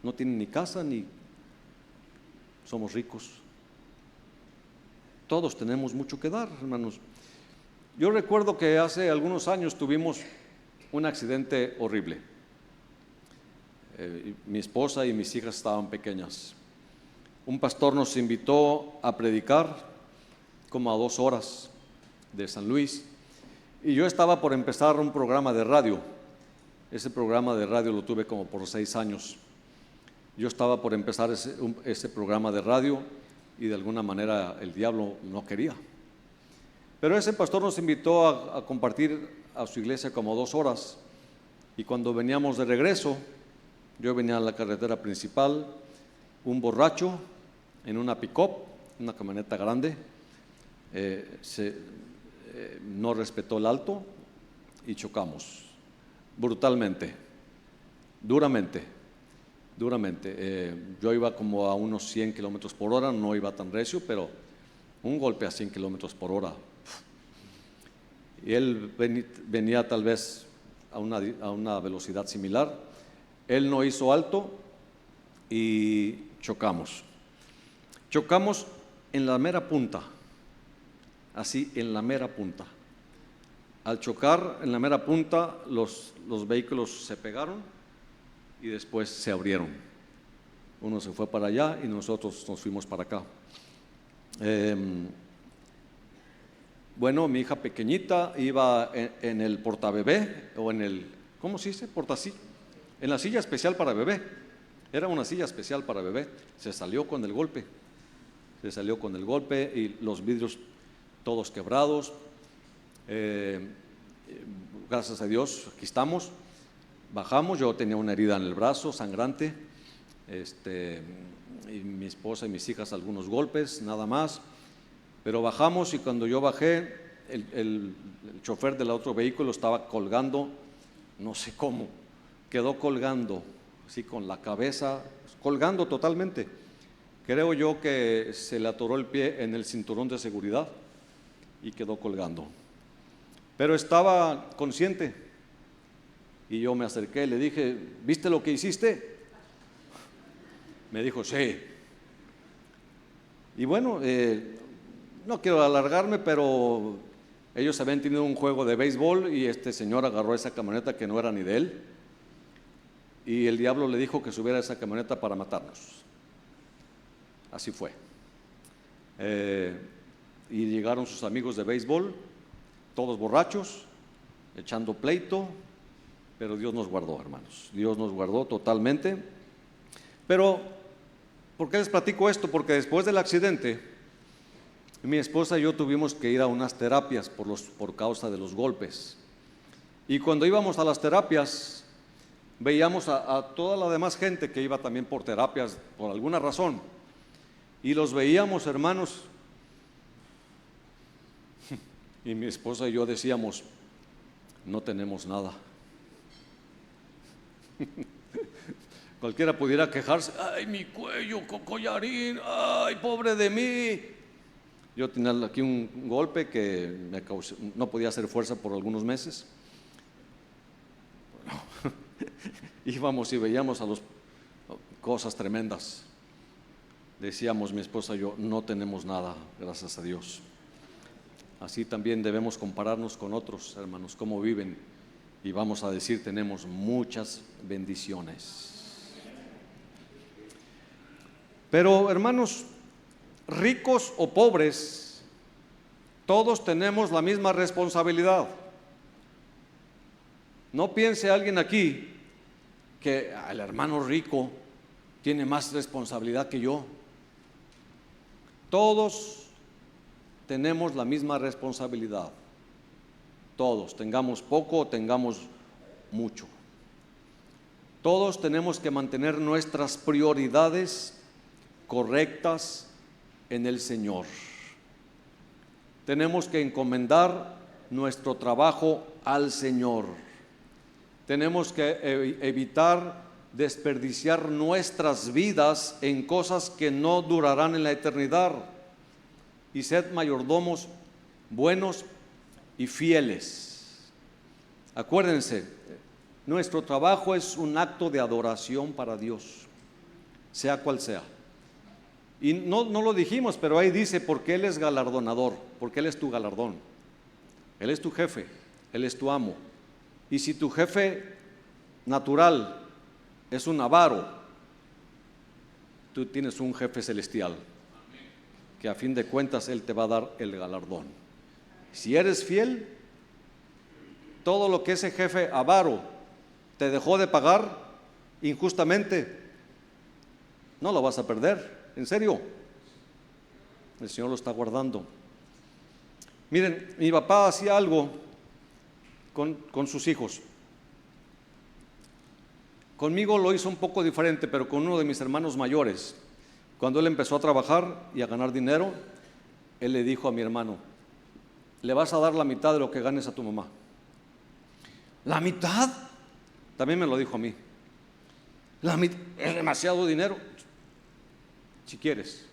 no tiene ni casa ni somos ricos, todos tenemos mucho que dar, hermanos. Yo recuerdo que hace algunos años tuvimos un accidente horrible. Mi esposa y mis hijas estaban pequeñas. Un pastor nos invitó a predicar como a 2 horas de San Luis, y yo estaba por empezar un programa de radio. Ese programa de radio lo tuve como por 6 años. Yo estaba por empezar ese programa de radio y de alguna manera el diablo no quería. Pero ese pastor nos invitó a compartir a su iglesia como 2 horas, y cuando veníamos de regreso, yo venía a la carretera principal, un borracho en una pick-up, una camioneta grande, no respetó el alto y chocamos brutalmente, duramente. Yo iba como a unos 100 kilómetros por hora, no iba tan recio, pero un golpe a 100 kilómetros por hora. Y él venía tal vez a una velocidad similar. Él no hizo alto y chocamos. Chocamos en la mera punta, así en la mera punta. Al chocar en la mera punta, los vehículos se pegaron y después se abrieron. Uno se fue para allá y nosotros nos fuimos para acá. Bueno, mi hija pequeñita iba en el portabebé o en el, ¿cómo se dice? Portasí, en la silla especial para bebé. Era una silla especial para bebé. Se salió con el golpe. Se salió con el golpe y los vidrios todos quebrados. Gracias a Dios, aquí estamos. Bajamos, yo tenía una herida en el brazo, sangrante. Y mi esposa y mis hijas algunos golpes, nada más. Pero bajamos y cuando yo bajé, el chofer del otro vehículo estaba colgando, no sé cómo, quedó colgando, así con la cabeza, colgando totalmente. Creo yo que se le atoró el pie en el cinturón de seguridad y quedó colgando. Pero estaba consciente y yo me acerqué y le dije, ¿viste lo que hiciste? Me dijo, sí. Y bueno, no quiero alargarme, pero ellos habían tenido un juego de béisbol y este señor agarró esa camioneta que no era ni de él y el diablo le dijo que subiera esa camioneta para matarnos. Así fue. Y llegaron sus amigos de béisbol, todos borrachos, echando pleito, pero Dios nos guardó, hermanos. Dios nos guardó totalmente. Pero, ¿por qué les platico esto? Porque después del accidente, mi esposa y yo tuvimos que ir a unas terapias por causa de los golpes. Y cuando íbamos a las terapias, veíamos a toda la demás gente que iba también por terapias por alguna razón. Y los veíamos, hermanos, y mi esposa y yo decíamos, no tenemos nada. Cualquiera pudiera quejarse, ay, mi cuello, collarín, ay, pobre de mí. Yo tenía aquí un golpe que me causó, no podía hacer fuerza por algunos meses. Bueno, íbamos y veíamos a los cosas tremendas. Decíamos mi esposa y yo, no tenemos nada, gracias a Dios. Así también debemos compararnos con otros hermanos, cómo viven, y vamos a decir, tenemos muchas bendiciones. Pero hermanos, ricos o pobres, todos tenemos la misma responsabilidad. No piense alguien aquí que el hermano rico tiene más responsabilidad que yo. Todos tenemos la misma responsabilidad. Todos, tengamos poco o tengamos mucho. Todos tenemos que mantener nuestras prioridades correctas en el Señor. Tenemos que encomendar nuestro trabajo al Señor. Tenemos que evitar desperdiciar nuestras vidas en cosas que no durarán en la eternidad. Y sed mayordomos buenos y fieles. Acuérdense, nuestro trabajo es un acto de adoración para Dios, sea cual sea. Y no lo dijimos, pero ahí dice, porque Él es galardonador, porque Él es tu galardón. Él es tu jefe, Él es tu amo. Y si tu jefe natural es un avaro, tú tienes un jefe celestial, que a fin de cuentas Él te va a dar el galardón. Si eres fiel, todo lo que ese jefe avaro te dejó de pagar injustamente, no lo vas a perder. En serio, el Señor lo está guardando. Miren, mi papá hacía algo con sus hijos. Conmigo lo hizo un poco diferente, pero con uno de mis hermanos mayores. Cuando él empezó a trabajar y a ganar dinero, él le dijo a mi hermano, le vas a dar la mitad de lo que ganes a tu mamá. ¿La mitad? También me lo dijo a mí. La mitad es demasiado dinero. Si quieres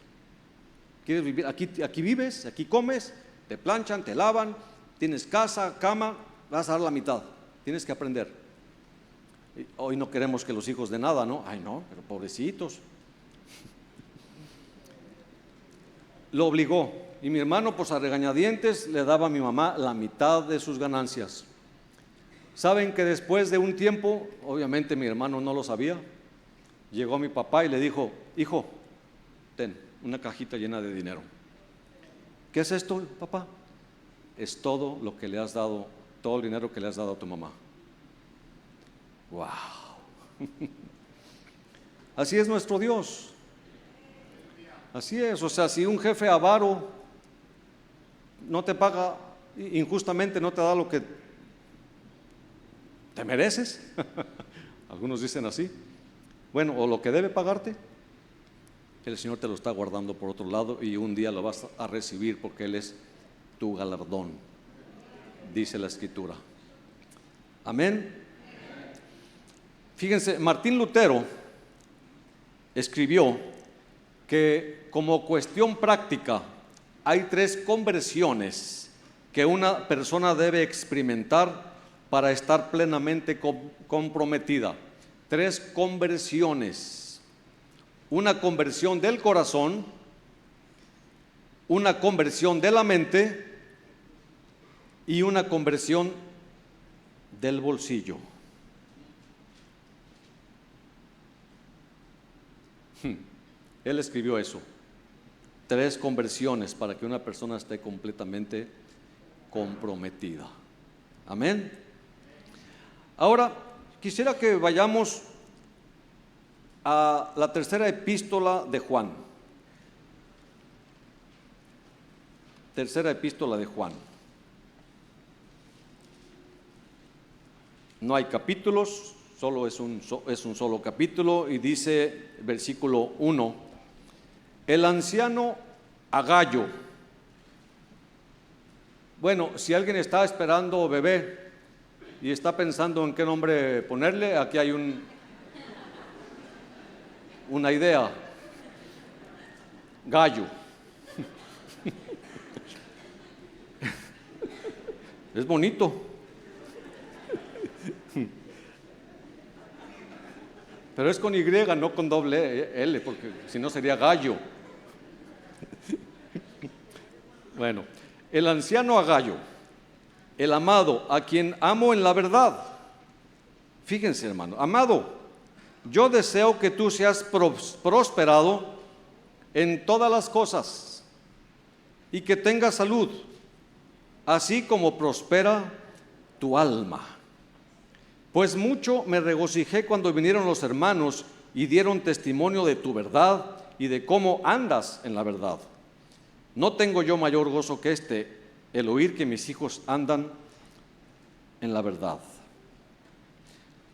vivir, aquí vives, aquí comes, te planchan, te lavan, tienes casa, cama, vas a dar la mitad. Tienes que aprender. Hoy no queremos que los hijos de nada, ¿no? Ay, no, pero pobrecitos. Lo obligó. Y mi hermano, pues a regañadientes, le daba a mi mamá la mitad de sus ganancias. Saben que después de un tiempo, obviamente mi hermano no lo sabía, llegó mi papá y le dijo, hijo, ten una cajita llena de dinero. ¿Qué es esto, papá? es todo lo que le has dado, todo el dinero que le has dado a tu mamá. ¡Wow! Así es nuestro Dios. Así es, o sea, si un jefe avaro no te paga injustamente, no te da lo que te mereces, algunos dicen así, bueno, o lo que debe pagarte, el Señor te lo está guardando por otro lado y un día lo vas a recibir porque Él es tu galardón, dice la Escritura. Amén. Fíjense, Martín Lutero escribió que como cuestión práctica hay 3 conversiones que una persona debe experimentar para estar plenamente comprometida. 3 conversiones: una conversión del corazón, una conversión de la mente y una conversión del bolsillo. Él escribió eso, 3 conversiones para que una persona esté completamente comprometida. Amén. Ahora, quisiera que vayamos a la tercera epístola de Juan. Tercera epístola de Juan. No hay capítulos, solo es un solo capítulo, y dice versículo 1: el anciano Agayo. Bueno, si alguien está esperando bebé y está pensando en qué nombre ponerle, aquí hay una idea: Gallo. Es bonito. Pero es con Y, no con doble L, porque si no sería gallo. Bueno, el anciano Agayo, el amado, a quien amo en la verdad. Fíjense, hermano, amado, yo deseo que tú seas prosperado en todas las cosas y que tengas salud, así como prospera tu alma. Pues mucho me regocijé cuando vinieron los hermanos y dieron testimonio de tu verdad y de cómo andas en la verdad. No tengo yo mayor gozo que este, el oír que mis hijos andan en la verdad.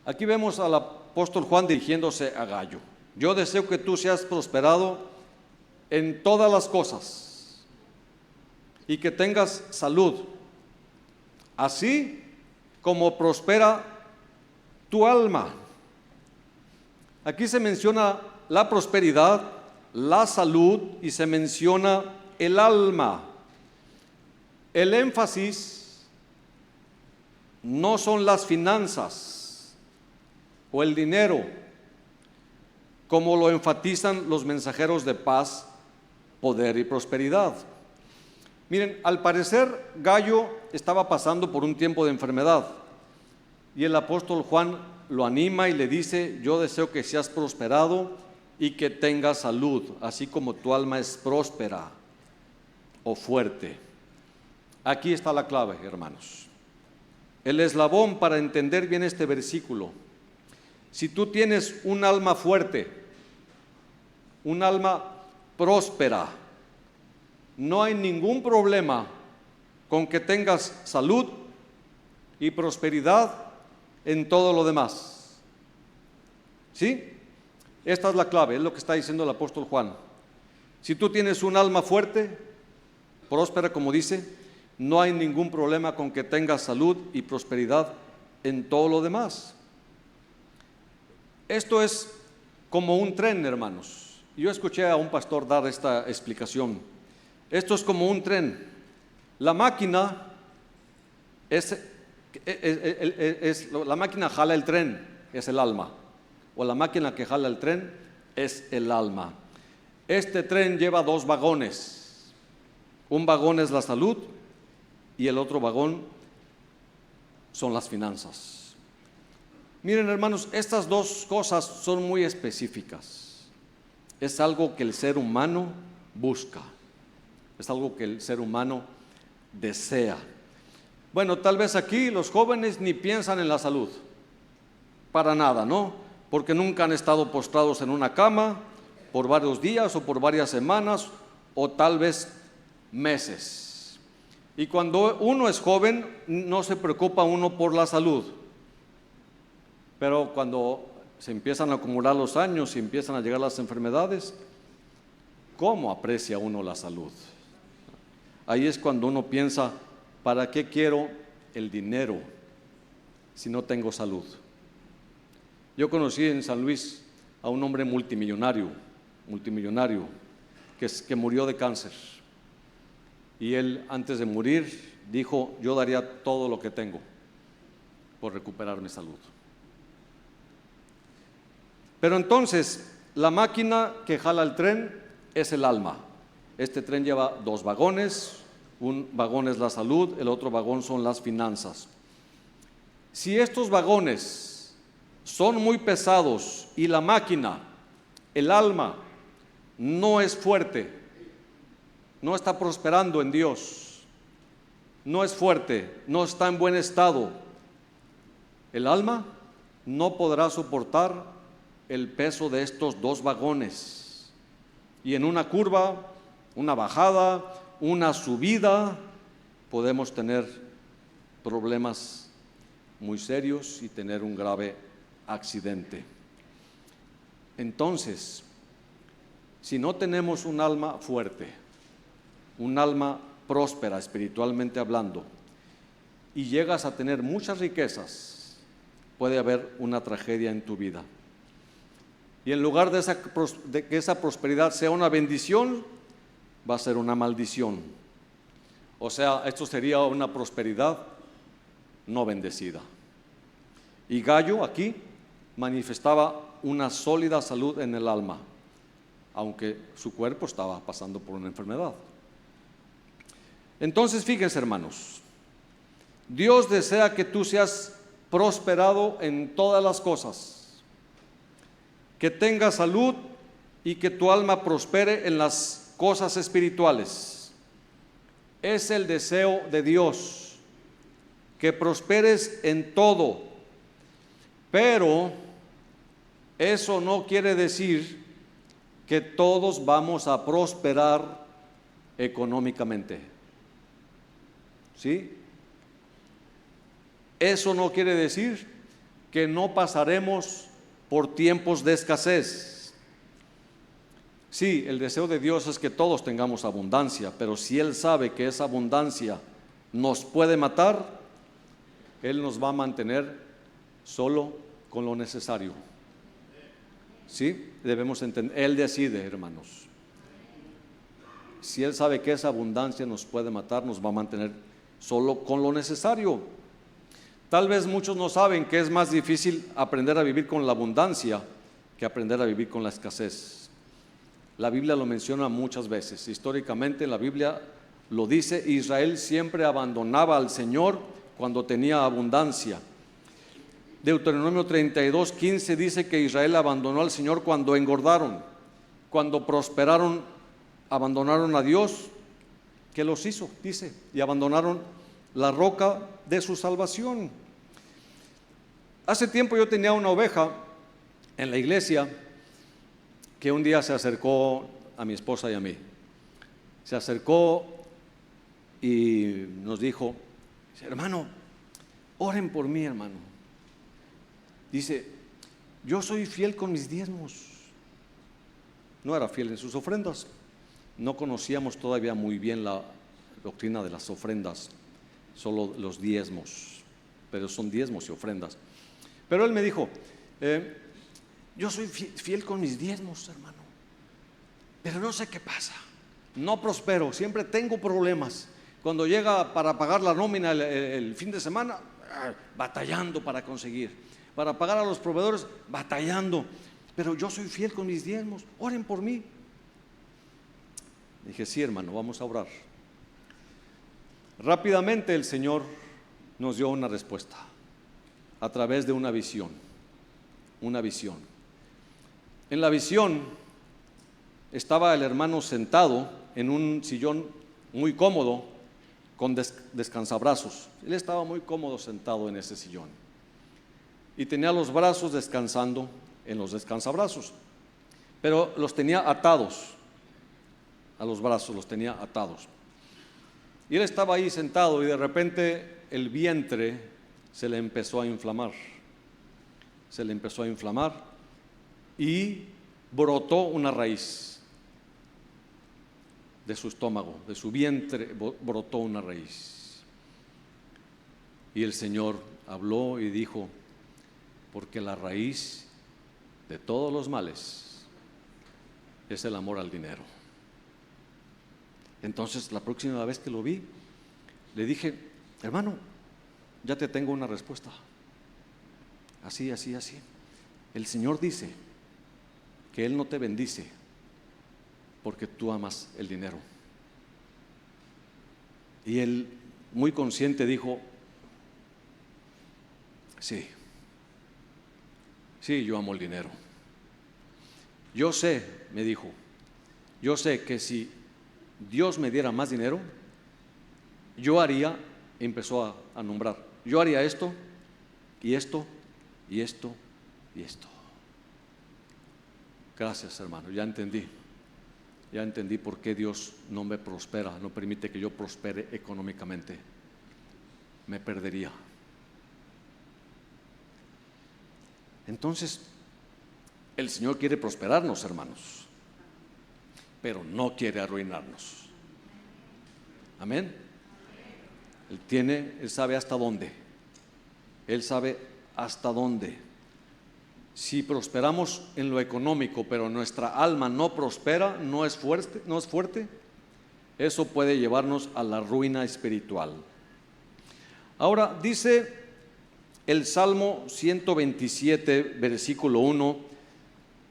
Aquí vemos al apóstol Juan dirigiéndose a Gayo. Yo deseo que tú seas prosperado en todas las cosas y que tengas salud, así como prospera tu alma. Aquí se menciona la prosperidad, la salud y se menciona el alma. El énfasis no son las finanzas o el dinero, como lo enfatizan los mensajeros de paz, poder y prosperidad. Miren, al parecer Gallo estaba pasando por un tiempo de enfermedad y el apóstol Juan lo anima y le dice: yo deseo que seas prosperado y que tengas salud, así como tu alma es próspera o fuerte. Aquí está la clave, hermanos. El eslabón para entender bien este versículo: si tú tienes un alma fuerte, un alma próspera, no hay ningún problema con que tengas salud y prosperidad en todo lo demás. ¿Sí? Esta es la clave, es lo que está diciendo el apóstol Juan. Si tú tienes un alma fuerte, próspera, como dice, no hay ningún problema con que tengas salud y prosperidad en todo lo demás. Esto es como un tren, hermanos. Yo escuché a un pastor dar esta explicación. Esto es como un tren. La máquina la máquina jala el tren, es el alma. O la máquina que jala el tren es el alma. Este tren lleva 2 vagones. Un vagón es la salud y el otro vagón son las finanzas. Miren, hermanos, estas 2 cosas son muy específicas. Es algo que el ser humano busca. Es algo que el ser humano desea. Bueno, tal vez aquí los jóvenes ni piensan en la salud, para nada, ¿no? Porque nunca han estado postrados en una cama por varios días o por varias semanas o tal vez meses. Y cuando uno es joven, no se preocupa uno por la salud. Pero cuando se empiezan a acumular los años y empiezan a llegar las enfermedades, ¿cómo aprecia uno la salud? Ahí es cuando uno piensa, ¿para qué quiero el dinero si no tengo salud? Yo conocí en San Luis a un hombre multimillonario, que murió de cáncer. Y él, antes de morir, dijo: yo daría todo lo que tengo por recuperar mi salud. Pero entonces, la máquina que jala el tren es el alma. Este tren lleva 2 vagones, un vagón es la salud, el otro vagón son las finanzas. Si estos vagones son muy pesados y la máquina, el alma, no es fuerte, no está prosperando en Dios, no es fuerte, no está en buen estado, el alma no podrá soportar el peso de estos 2 vagones. Y en una curva, una bajada, una subida, podemos tener problemas muy serios y tener un grave accidente. Entonces, si no tenemos un alma fuerte, un alma próspera espiritualmente hablando, y llegas a tener muchas riquezas, puede haber una tragedia en tu vida. Y en lugar de que esa prosperidad sea una bendición, va a ser una maldición. O sea, esto sería una prosperidad no bendecida. Y Gallo aquí manifestaba una sólida salud en el alma, aunque su cuerpo estaba pasando por una enfermedad. Entonces, fíjense, hermanos, Dios desea que tú seas prosperado en todas las cosas, que tengas salud y que tu alma prospere en las cosas espirituales. Es el deseo de Dios, que prosperes en todo, pero eso no quiere decir que todos vamos a prosperar económicamente. ¿Sí? Eso no quiere decir que no pasaremos por tiempos de escasez. Sí, el deseo de Dios es que todos tengamos abundancia, pero si Él sabe que esa abundancia nos puede matar, Él nos va a mantener solo con lo necesario. Sí, debemos entender, Él decide, hermanos. Si Él sabe que esa abundancia nos puede matar, nos va a mantener solo con lo necesario. Tal vez muchos no saben que es más difícil aprender a vivir con la abundancia que aprender a vivir con la escasez. La Biblia lo menciona muchas veces. Históricamente la Biblia lo dice: Israel siempre abandonaba al Señor cuando tenía abundancia. Deuteronomio 32:15 dice que Israel abandonó al Señor cuando engordaron, cuando prosperaron, abandonaron a Dios, que los hizo, dice, y abandonaron la roca de su salvación. Hace tiempo yo tenía una oveja en la iglesia que un día se acercó a mi esposa y a mí. Se acercó y nos dijo: hermano, oren por mí, hermano. Dice: yo soy fiel con mis diezmos. No era fiel en sus ofrendas. No conocíamos todavía muy bien la doctrina de las ofrendas, solo los diezmos, pero son diezmos y ofrendas. Pero él me dijo: yo soy fiel con mis diezmos, hermano, pero no sé qué pasa, no prospero, siempre tengo problemas. Cuando llega para pagar la nómina el fin de semana, batallando para conseguir, para pagar a los proveedores, batallando, pero yo soy fiel con mis diezmos, oren por mí. Dije: sí, hermano, vamos a orar. Rápidamente el Señor nos dio una respuesta a través de una visión. En la visión estaba el hermano sentado en un sillón muy cómodo con descansabrazos. Él estaba muy cómodo sentado en ese sillón y tenía los brazos descansando en los descansabrazos, pero los tenía atados, a los brazos los tenía atados. Y él estaba ahí sentado y de repente el vientre se le empezó a inflamar. Se le empezó a inflamar y brotó una raíz de su estómago, de su vientre brotó una raíz. Y el Señor habló y dijo: porque la raíz de todos los males es el amor al dinero. Entonces, la próxima vez que lo vi, le dije: hermano, ya te tengo una respuesta. Así, así, así. El Señor dice que Él no te bendice porque tú amas el dinero. Y él, muy consciente, dijo: sí, yo amo el dinero. Yo sé, me dijo, yo sé que si Dios me diera más dinero, yo haría, empezó a nombrar, yo haría esto, y esto, y esto, y esto. Gracias, hermano, ya entendí por qué Dios no me prospera, no permite que yo prospere económicamente. Me perdería. Entonces, el Señor quiere prosperarnos, hermanos, pero no quiere arruinarnos. Amén. Él sabe hasta dónde. Él sabe hasta dónde. Si prosperamos en lo económico, pero nuestra alma no prospera, no es fuerte, eso puede llevarnos a la ruina espiritual. Ahora dice el Salmo 127, versículo 1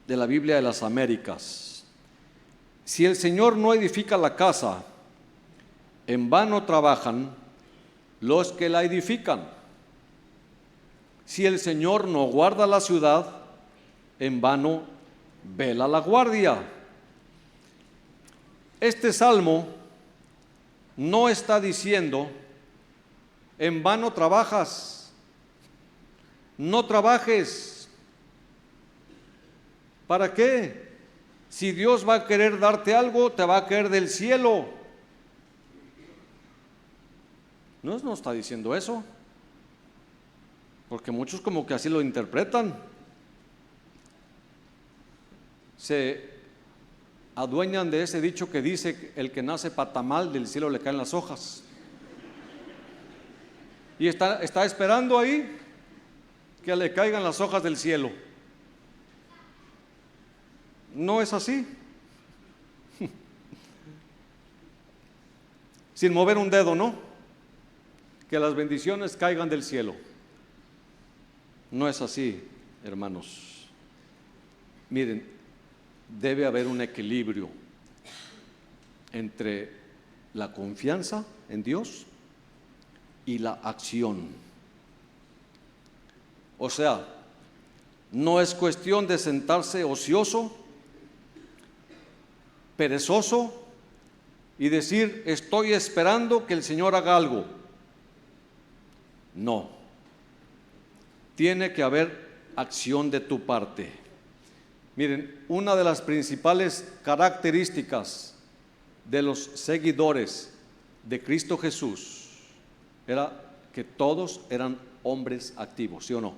de la Biblia de las Américas: si el Señor no edifica la casa, en vano trabajan los que la edifican. Si el Señor no guarda la ciudad, en vano vela la guardia. Este salmo no está diciendo: en vano trabajas, no trabajes. ¿Para qué? Si Dios va a querer darte algo, te va a caer del cielo. No está diciendo eso, porque muchos como que así lo interpretan. Se adueñan de ese dicho que dice: el que nace patamal, del cielo le caen las hojas. Y está esperando ahí que le caigan las hojas del cielo. No es así. Sin mover un dedo, ¿no? Que las bendiciones caigan del cielo. No es así, hermanos. Miren, debe haber un equilibrio entre la confianza en Dios y la acción. O sea, no es cuestión de sentarse ocioso, perezoso y decir: estoy esperando que el Señor haga algo. No, tiene que haber acción de tu parte. Miren, una de las principales características de los seguidores de Cristo Jesús era que todos eran hombres activos, ¿sí o no?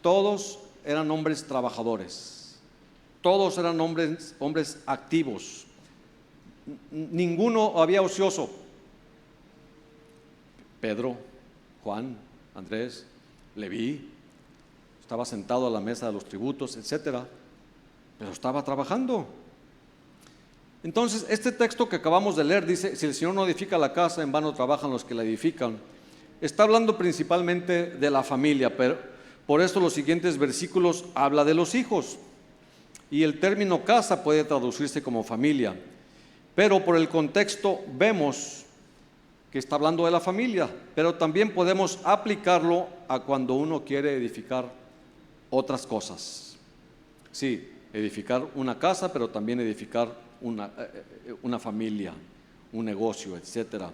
Todos eran hombres trabajadores, todos eran hombres activos. Ninguno había ocioso. Pedro, Juan, Andrés, Leví, estaba sentado a la mesa de los tributos, etcétera, pero estaba trabajando. Entonces, este texto que acabamos de leer dice: si el Señor no edifica la casa, en vano trabajan los que la edifican. Está hablando principalmente de la familia, pero por eso los siguientes versículos habla de los hijos. Y el término casa puede traducirse como familia, pero por el contexto vemos que está hablando de la familia, pero también podemos aplicarlo a cuando uno quiere edificar otras cosas. Sí, edificar una casa, pero también edificar una familia, un negocio, etcétera.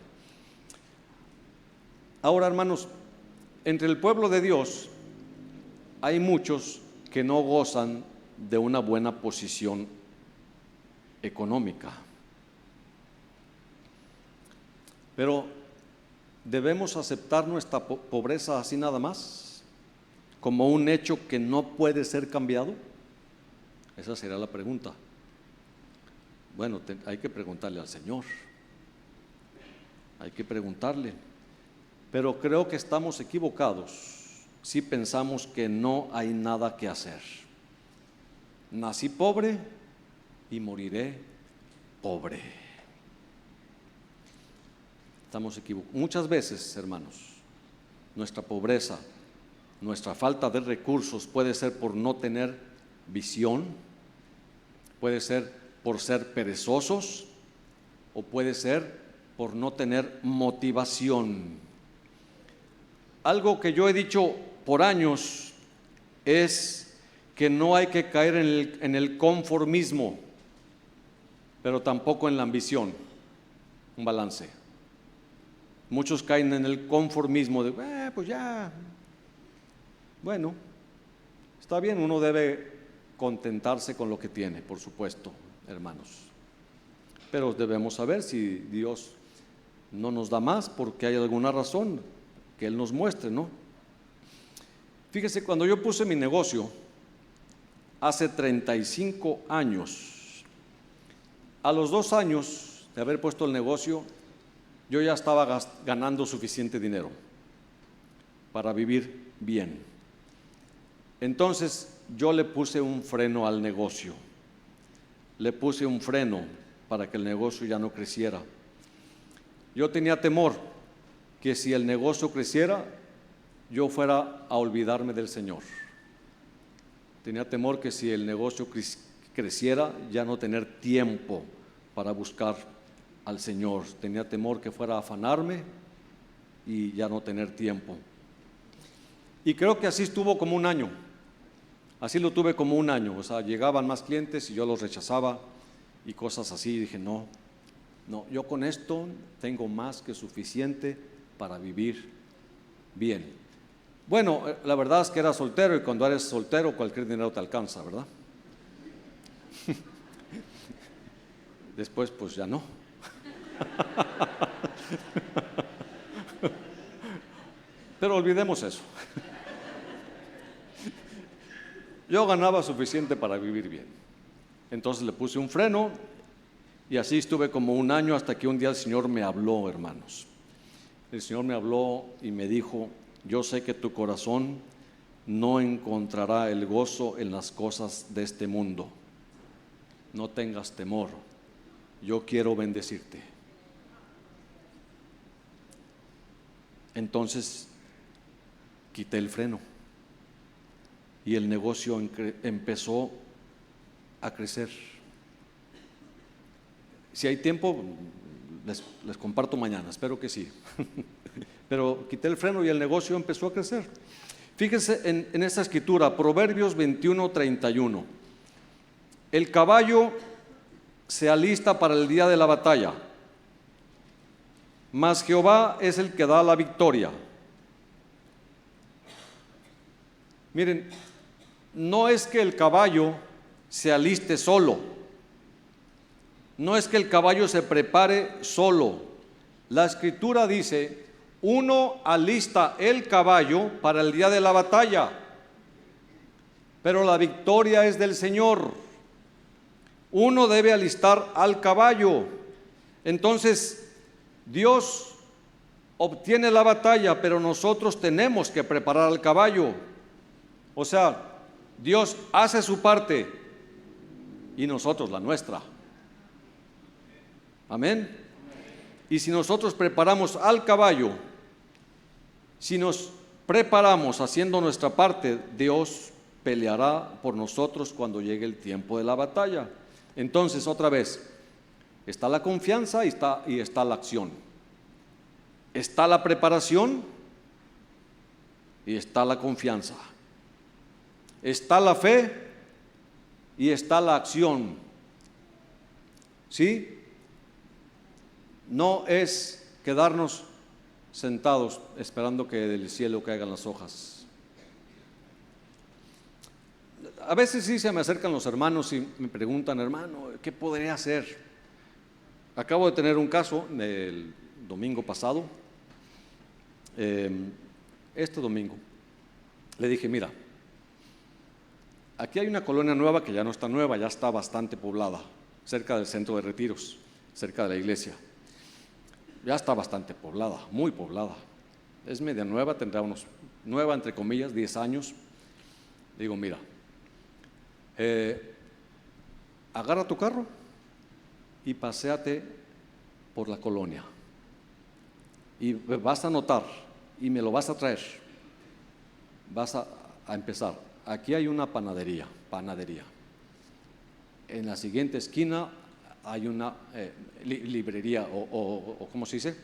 Ahora, hermanos, entre el pueblo de Dios hay muchos que no gozan de una buena posición económica. Pero ¿debemos aceptar nuestra pobreza así nada más, como un hecho que no puede ser cambiado? Esa sería la pregunta. Bueno, hay que preguntarle al Señor. Hay que preguntarle. Pero creo que estamos equivocados si pensamos que no hay nada que hacer. Nací pobre y moriré pobre. Estamos equivocados. Muchas veces, hermanos, nuestra pobreza, nuestra falta de recursos puede ser por no tener visión, puede ser por ser perezosos o puede ser por no tener motivación. Algo que yo he dicho por años es que no hay que caer en el conformismo, pero tampoco en la ambición, un balance. Muchos caen en el conformismo de, pues ya, bueno, está bien, uno debe contentarse con lo que tiene, por supuesto, hermanos. Pero debemos saber si Dios no nos da más porque hay alguna razón que Él nos muestre, ¿no? Fíjese, cuando yo puse mi negocio hace 35 años, a los 2 años de haber puesto el negocio, yo ya estaba ganando suficiente dinero para vivir bien. Entonces yo le puse un freno al negocio, le puse un freno para que el negocio ya no creciera. Yo tenía temor que si el negocio creciera, yo fuera a olvidarme del Señor. Tenía temor que si el negocio creciera, ya no tener tiempo para buscar al Señor. Tenía temor que fuera a afanarme y ya no tener tiempo. Y creo que así estuvo como un año. Así lo tuve como un año. O sea, llegaban más clientes y yo los rechazaba y cosas así. Y dije, no, yo con esto tengo más que suficiente para vivir bien. Bueno, la verdad es que era soltero y cuando eres soltero cualquier dinero te alcanza, ¿verdad? Después pues ya no. Pero olvidemos eso. Yo ganaba suficiente para vivir bien. Entonces le puse un freno y así estuve como un año hasta que un día el Señor me habló, hermanos. El Señor me habló y me dijo, yo sé que tu corazón no encontrará el gozo en las cosas de este mundo. No tengas temor, yo quiero bendecirte. Entonces quité el freno y el negocio empezó a crecer. Si hay tiempo, les comparto mañana, espero que sí. Pero quité el freno y el negocio empezó a crecer. Fíjense en esta escritura, Proverbios 21:31. El caballo se alista para el día de la batalla, mas Jehová es el que da la victoria. Miren, no es que el caballo se aliste solo. No es que el caballo se prepare solo. La escritura dice, uno alista el caballo para el día de la batalla, pero la victoria es del Señor. Uno debe alistar al caballo. Entonces, Dios obtiene la batalla, pero nosotros tenemos que preparar al caballo. O sea, Dios hace su parte y nosotros la nuestra. Amén. Y si nosotros preparamos al caballo, si nos preparamos haciendo nuestra parte, Dios peleará por nosotros cuando llegue el tiempo de la batalla. Entonces, otra vez, está la confianza y está la acción. Está la preparación y está la confianza. Está la fe y está la acción. ¿Sí? no es quedarnos sentados esperando que del cielo caigan las hojas. A veces sí se me acercan los hermanos y me preguntan: hermano, ¿qué podría hacer? Acabo de tener un caso el domingo pasado, este domingo. Le dije: mira, aquí hay una colonia nueva que ya no está nueva, ya está bastante poblada, cerca del centro de retiros, cerca de la iglesia. Ya está bastante poblada, muy poblada. Es media nueva, tendrá unos, nueva entre comillas, 10 años. Digo: mira, agarra tu carro y paséate por la colonia. Y vas a notar, y me lo vas a traer. Vas a empezar. Aquí hay una panadería. En la siguiente esquina hay una librería o ¿cómo se dice?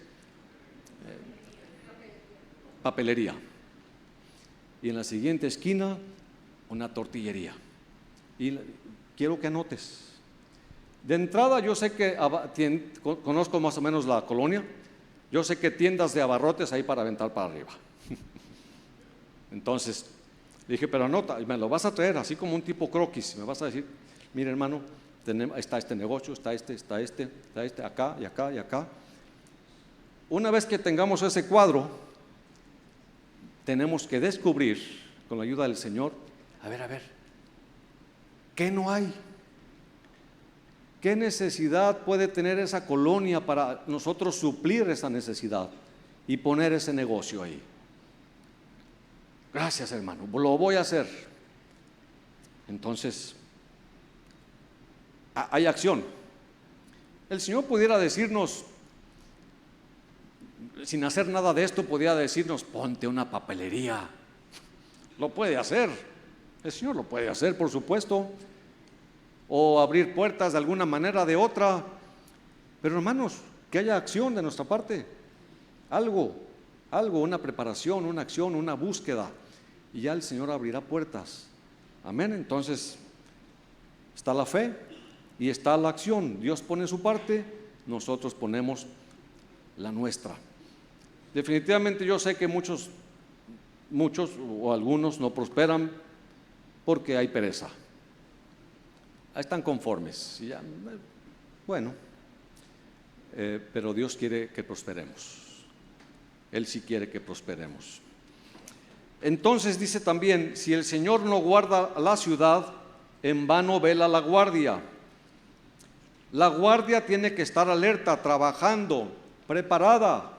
Papelería. Y en la siguiente esquina una tortillería. Y quiero que anotes. De entrada, yo sé que conozco más o menos la colonia. Yo sé que tiendas de abarrotes hay para aventar para arriba. Entonces dije: pero anota, me lo vas a traer así como un tipo croquis. Me vas a decir: mire, hermano, está este negocio, está este, acá y acá y acá. Una vez que tengamos ese cuadro, tenemos que descubrir, con la ayuda del Señor, a ver, ¿qué no hay? ¿Qué necesidad puede tener esa colonia para nosotros suplir esa necesidad y poner ese negocio ahí? Gracias, hermano, lo voy a hacer. Entonces, hay acción. El Señor pudiera decirnos, sin hacer nada de esto, pudiera decirnos: ponte una papelería. Lo puede hacer, el Señor lo puede hacer, por supuesto, o abrir puertas de alguna manera, de otra. Pero hermanos, que haya acción de nuestra parte, algo, una preparación, una acción, una búsqueda, y ya el Señor abrirá puertas. Amén. Entonces está la fe y está la acción. Dios pone su parte, nosotros ponemos la nuestra. Definitivamente yo sé que muchos o algunos no prosperan porque hay pereza. Están conformes. Y ya, bueno, pero Dios quiere que prosperemos. Él sí quiere que prosperemos. Entonces dice también: si el Señor no guarda la ciudad, en vano vela la guardia. La guardia tiene que estar alerta, trabajando, preparada.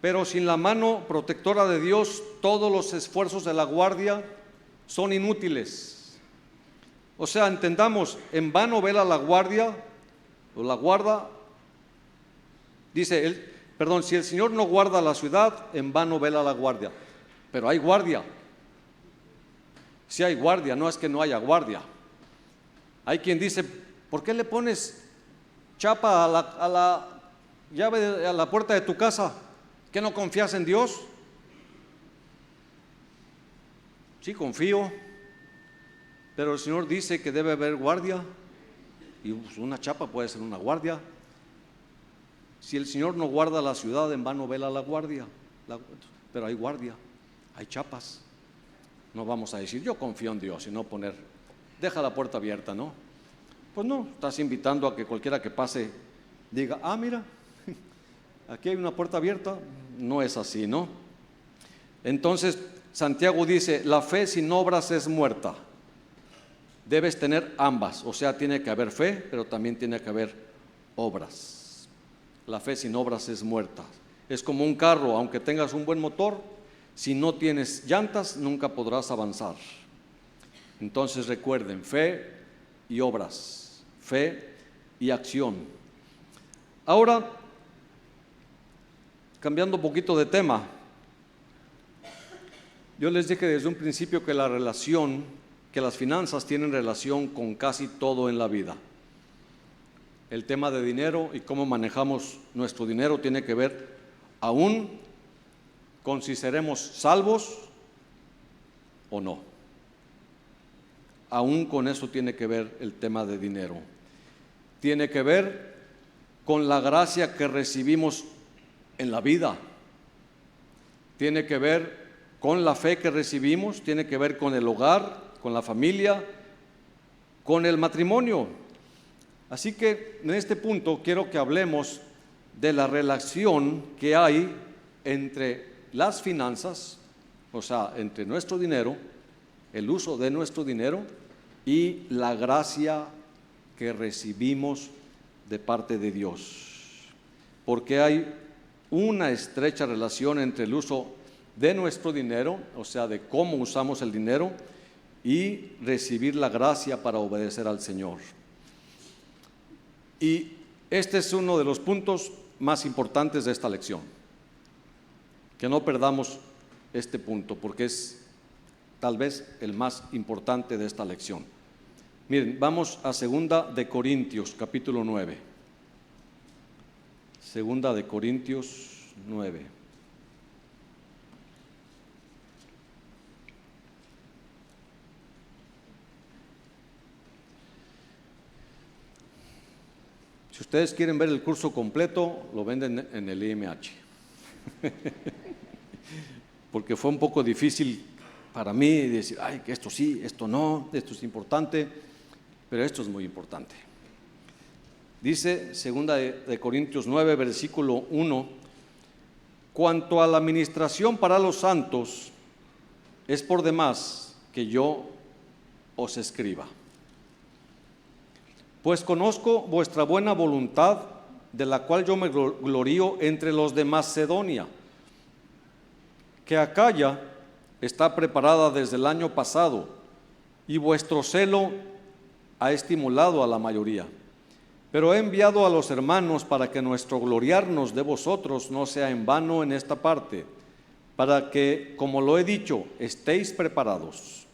Pero sin la mano protectora de Dios, todos los esfuerzos de la guardia son inútiles. O sea, entendamos: en vano vela la guardia, o la guarda. Dice si el Señor no guarda la ciudad, en vano vela la guardia. Pero hay guardia. Si hay guardia, no es que no haya guardia. Hay quien dice: ¿por qué le pones chapa a la llave, a la puerta de tu casa? ¿Que no confías en Dios? Sí, confío, pero el Señor dice que debe haber guardia, y una chapa puede ser una guardia. Si el Señor no guarda la ciudad, en vano vela la guardia. Pero hay guardia, hay chapas. No vamos a decir: yo confío en Dios, y no poner, deja la puerta abierta, ¿no? Pues no, estás invitando a que cualquiera que pase diga: ah, mira, aquí hay una puerta abierta. No es así, ¿no? Entonces Santiago dice: la fe sin obras es muerta. Debes tener ambas, o sea, tiene que haber fe, pero también tiene que haber obras. La fe sin obras es muerta. Es como un carro: aunque tengas un buen motor, si no tienes llantas, nunca podrás avanzar. Entonces recuerden: fe y obras, fe y acción. Ahora, cambiando un poquito de tema, yo les dije desde un principio que las finanzas tienen relación con casi todo en la vida. El tema de dinero y cómo manejamos nuestro dinero tiene que ver aún con si seremos salvos o no. Aún con eso tiene que ver el tema de dinero. Tiene que ver con la gracia que recibimos en la vida, tiene que ver con la fe que recibimos, tiene que ver con el hogar, con la familia, con el matrimonio. Así que en este punto quiero que hablemos de la relación que hay entre las finanzas, o sea, entre nuestro dinero, el uso de nuestro dinero y la gracia que recibimos de parte de Dios. Porque hay una estrecha relación entre el uso de nuestro dinero, o sea, de cómo usamos el dinero, y recibir la gracia para obedecer al Señor. Y este es uno de los puntos más importantes de esta lección. Que no perdamos este punto, porque es tal vez el más importante de esta lección. Miren, vamos a 2 de Corintios, capítulo 9. 2 de Corintios 9. Si ustedes quieren ver el curso completo, lo venden en el IMH. Porque fue un poco difícil para mí decir, ay, que esto sí, esto no, esto es importante, pero esto es muy importante. Dice 2 de Corintios 9, versículo 1, cuanto a la administración para los santos, es por demás que yo os escriba. Pues conozco vuestra buena voluntad, de la cual yo me glorío entre los de Macedonia, que Acaya está preparada desde el año pasado, y vuestro celo ha estimulado a la mayoría. Pero he enviado a los hermanos para que nuestro gloriarnos de vosotros no sea en vano en esta parte, para que, como lo he dicho, estéis preparados.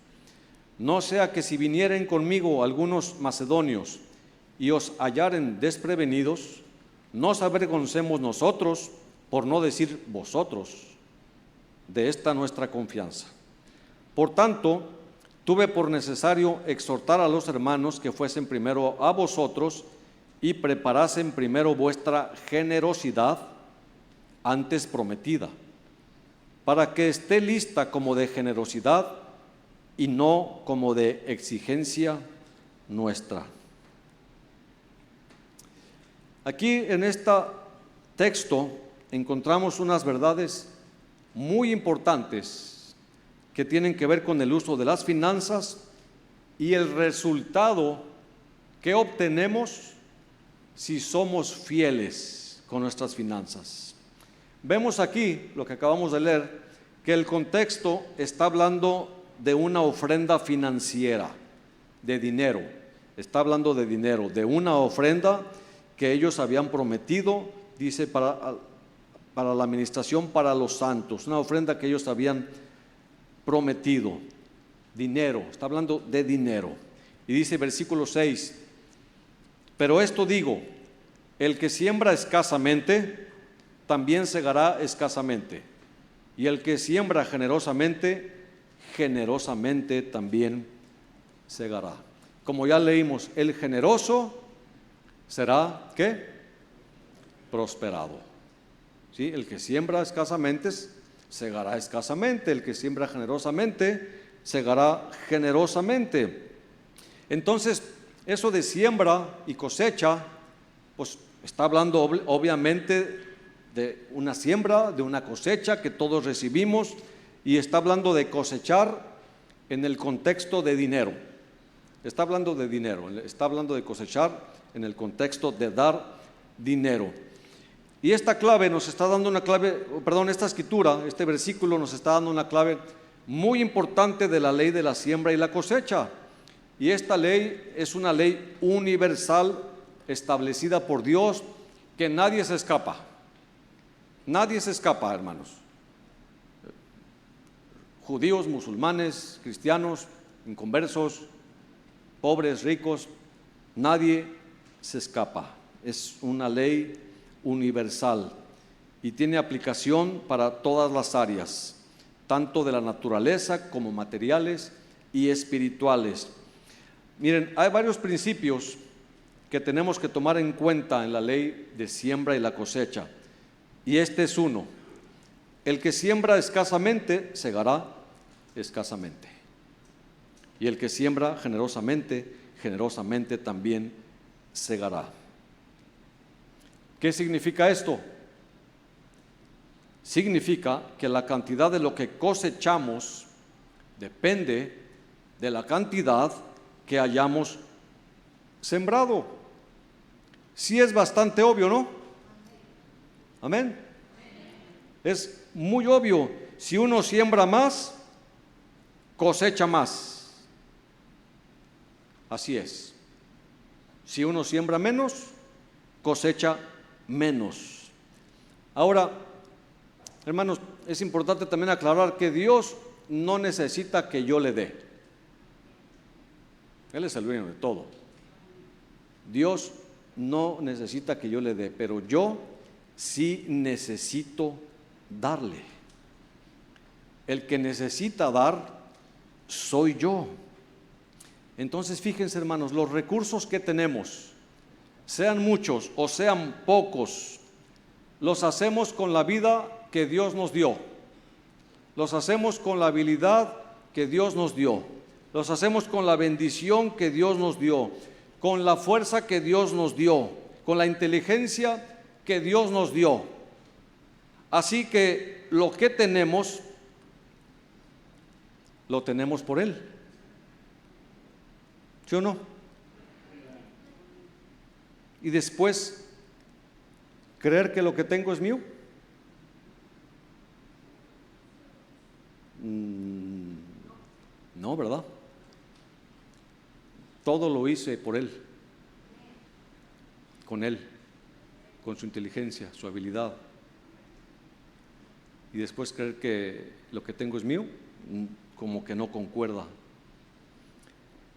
No sea que si vinieren conmigo algunos macedonios y os hallaren desprevenidos, nos avergoncemos nosotros, por no decir vosotros, de esta nuestra confianza. Por tanto, tuve por necesario exhortar a los hermanos que fuesen primero a vosotros y preparasen primero vuestra generosidad antes prometida, para que esté lista como de generosidad y no como de exigencia nuestra. Aquí en este texto encontramos unas verdades muy importantes que tienen que ver con el uso de las finanzas y el resultado que obtenemos si somos fieles con nuestras finanzas. Vemos aquí, lo que acabamos de leer, que el contexto está hablando de una ofrenda financiera, de dinero. Está hablando de dinero, de una ofrenda que ellos habían prometido, dice, para la administración para los santos, una ofrenda que ellos habían prometido. Dinero, está hablando de dinero. Y dice versículo 6, pero esto digo, el que siembra escasamente, también segará escasamente, y el que siembra generosamente, generosamente también segará. Como ya leímos, el generoso será, ¿qué? Prosperado. ¿Sí? El que siembra escasamente, segará escasamente. El que siembra generosamente, segará generosamente. Entonces, eso de siembra y cosecha, pues está hablando obviamente de una siembra, de una cosecha que todos recibimos, y está hablando de cosechar en el contexto de dinero. Está hablando de dinero, está hablando de cosechar en el contexto de dar dinero. Y esta clave nos está dando una clave, esta escritura, este versículo nos está dando una clave muy importante de la ley de la siembra y la cosecha. Y esta ley es una ley universal establecida por Dios, que nadie se escapa. Nadie se escapa, hermanos. Judíos, musulmanes, cristianos, inconversos, pobres, ricos, nadie se escapa. Es una ley universal y tiene aplicación para todas las áreas, tanto de la naturaleza como materiales y espirituales. Miren, hay varios principios que tenemos que tomar en cuenta en la ley de siembra y la cosecha. Y este es uno: el que siembra escasamente, segará escasamente. Y el que siembra generosamente, generosamente también segará. ¿Qué significa esto? Significa que la cantidad de lo que cosechamos depende de la cantidad que hayamos sembrado. Sí, es bastante obvio, ¿no? Amén. Es muy obvio. Si uno siembra más, cosecha más. Así es. Si uno siembra menos, cosecha menos. Ahora, hermanos, es importante también aclarar que Dios no necesita que yo le dé. Él es el dueño de todo. Dios no necesita que yo le dé, pero yo sí necesito darle. El que necesita dar soy yo. Entonces, fíjense, hermanos, los recursos que tenemos, sean muchos o sean pocos, los hacemos con la vida que Dios nos dio, los hacemos con la habilidad que Dios nos dio, los hacemos con la bendición que Dios nos dio, con la fuerza que Dios nos dio, con la inteligencia que Dios nos dio. Así que lo que tenemos, lo tenemos por Él. ¿Sí o no? Y después, ¿creer que lo que tengo es mío? No, ¿verdad? Todo lo hice por Él, con Él, con su inteligencia, su habilidad. Y después creer que lo que tengo es mío, como que no concuerda.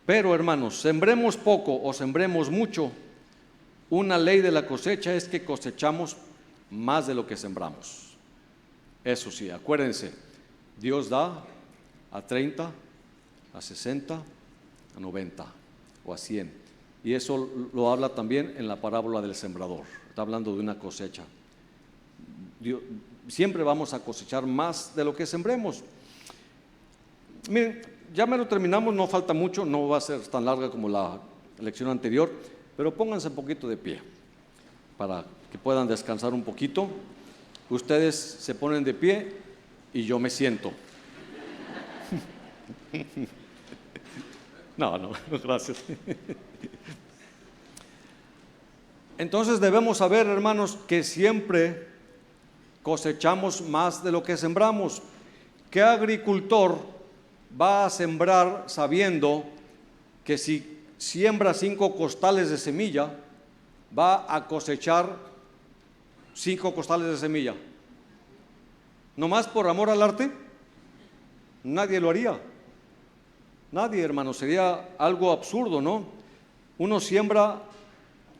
Pero, hermanos, sembremos poco o sembremos mucho, una ley de la cosecha es que cosechamos más de lo que sembramos. Eso sí, acuérdense, Dios da a 30, a 60, a 90 o a 100. Y eso lo habla también en la parábola del sembrador. Está hablando de una cosecha. Siempre vamos a cosechar más de lo que sembremos. Miren, ya me lo terminamos, no falta mucho, no va a ser tan larga como la lección anterior, pero pónganse un poquito de pie para que puedan descansar un poquito. Ustedes se ponen de pie y yo me siento. No, gracias. Entonces debemos saber, hermanos, que siempre cosechamos más de lo que sembramos. ¿Qué agricultor va a sembrar sabiendo que si siembra 5 costales de semilla, va a cosechar 5 costales de semilla? ¿Nomás por amor al arte? Nadie lo haría. Nadie, hermano, sería algo absurdo, ¿no? Uno siembra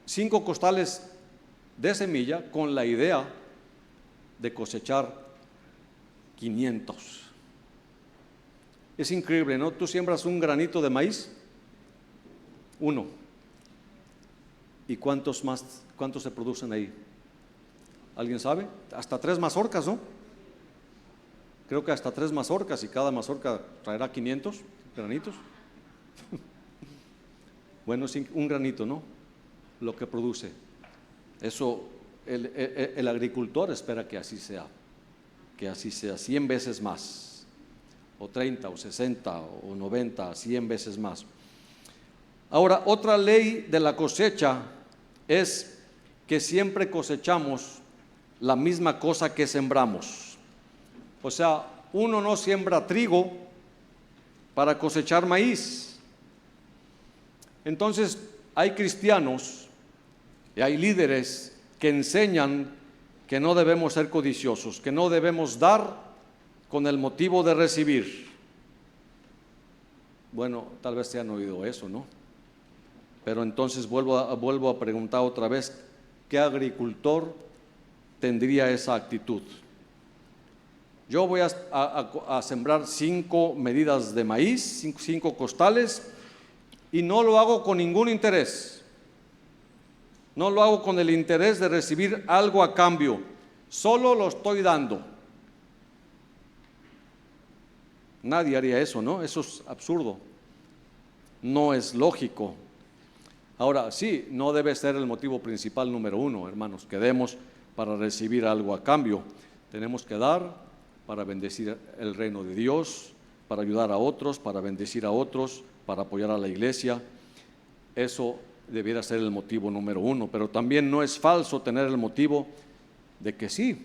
5 costales de semilla con la idea de cosechar 500. Es increíble, ¿no? Tú siembras un granito de maíz, 1. ¿Y cuántos se producen ahí? ¿Alguien sabe? Hasta 3 mazorcas, ¿no? Creo que hasta 3 mazorcas, y cada mazorca traerá 500 granitos. Bueno, es un granito, ¿no? Lo que produce. Eso, el agricultor espera que así sea 100 veces más. O 30, o 60, o 90, 100 veces más. Ahora, otra ley de la cosecha es que siempre cosechamos la misma cosa que sembramos. O sea, uno no siembra trigo para cosechar maíz. Entonces, hay cristianos y hay líderes que enseñan que no debemos ser codiciosos, que no debemos dar con el motivo de recibir. Bueno, tal vez se han oído eso, ¿no? Pero entonces vuelvo a preguntar otra vez, ¿qué agricultor tendría esa actitud? Yo voy a sembrar 5 medidas de maíz, 5 costales, y no lo hago con ningún interés. No lo hago con el interés de recibir algo a cambio, solo lo estoy dando. Nadie haría eso, ¿no? Eso es absurdo, no es lógico. Ahora, sí, no debe ser el motivo principal número uno, hermanos, que demos para recibir algo a cambio. Tenemos que dar para bendecir el reino de Dios, para ayudar a otros, para bendecir a otros, para apoyar a la iglesia. Eso debiera ser el motivo número uno, pero también no es falso tener el motivo de que sí,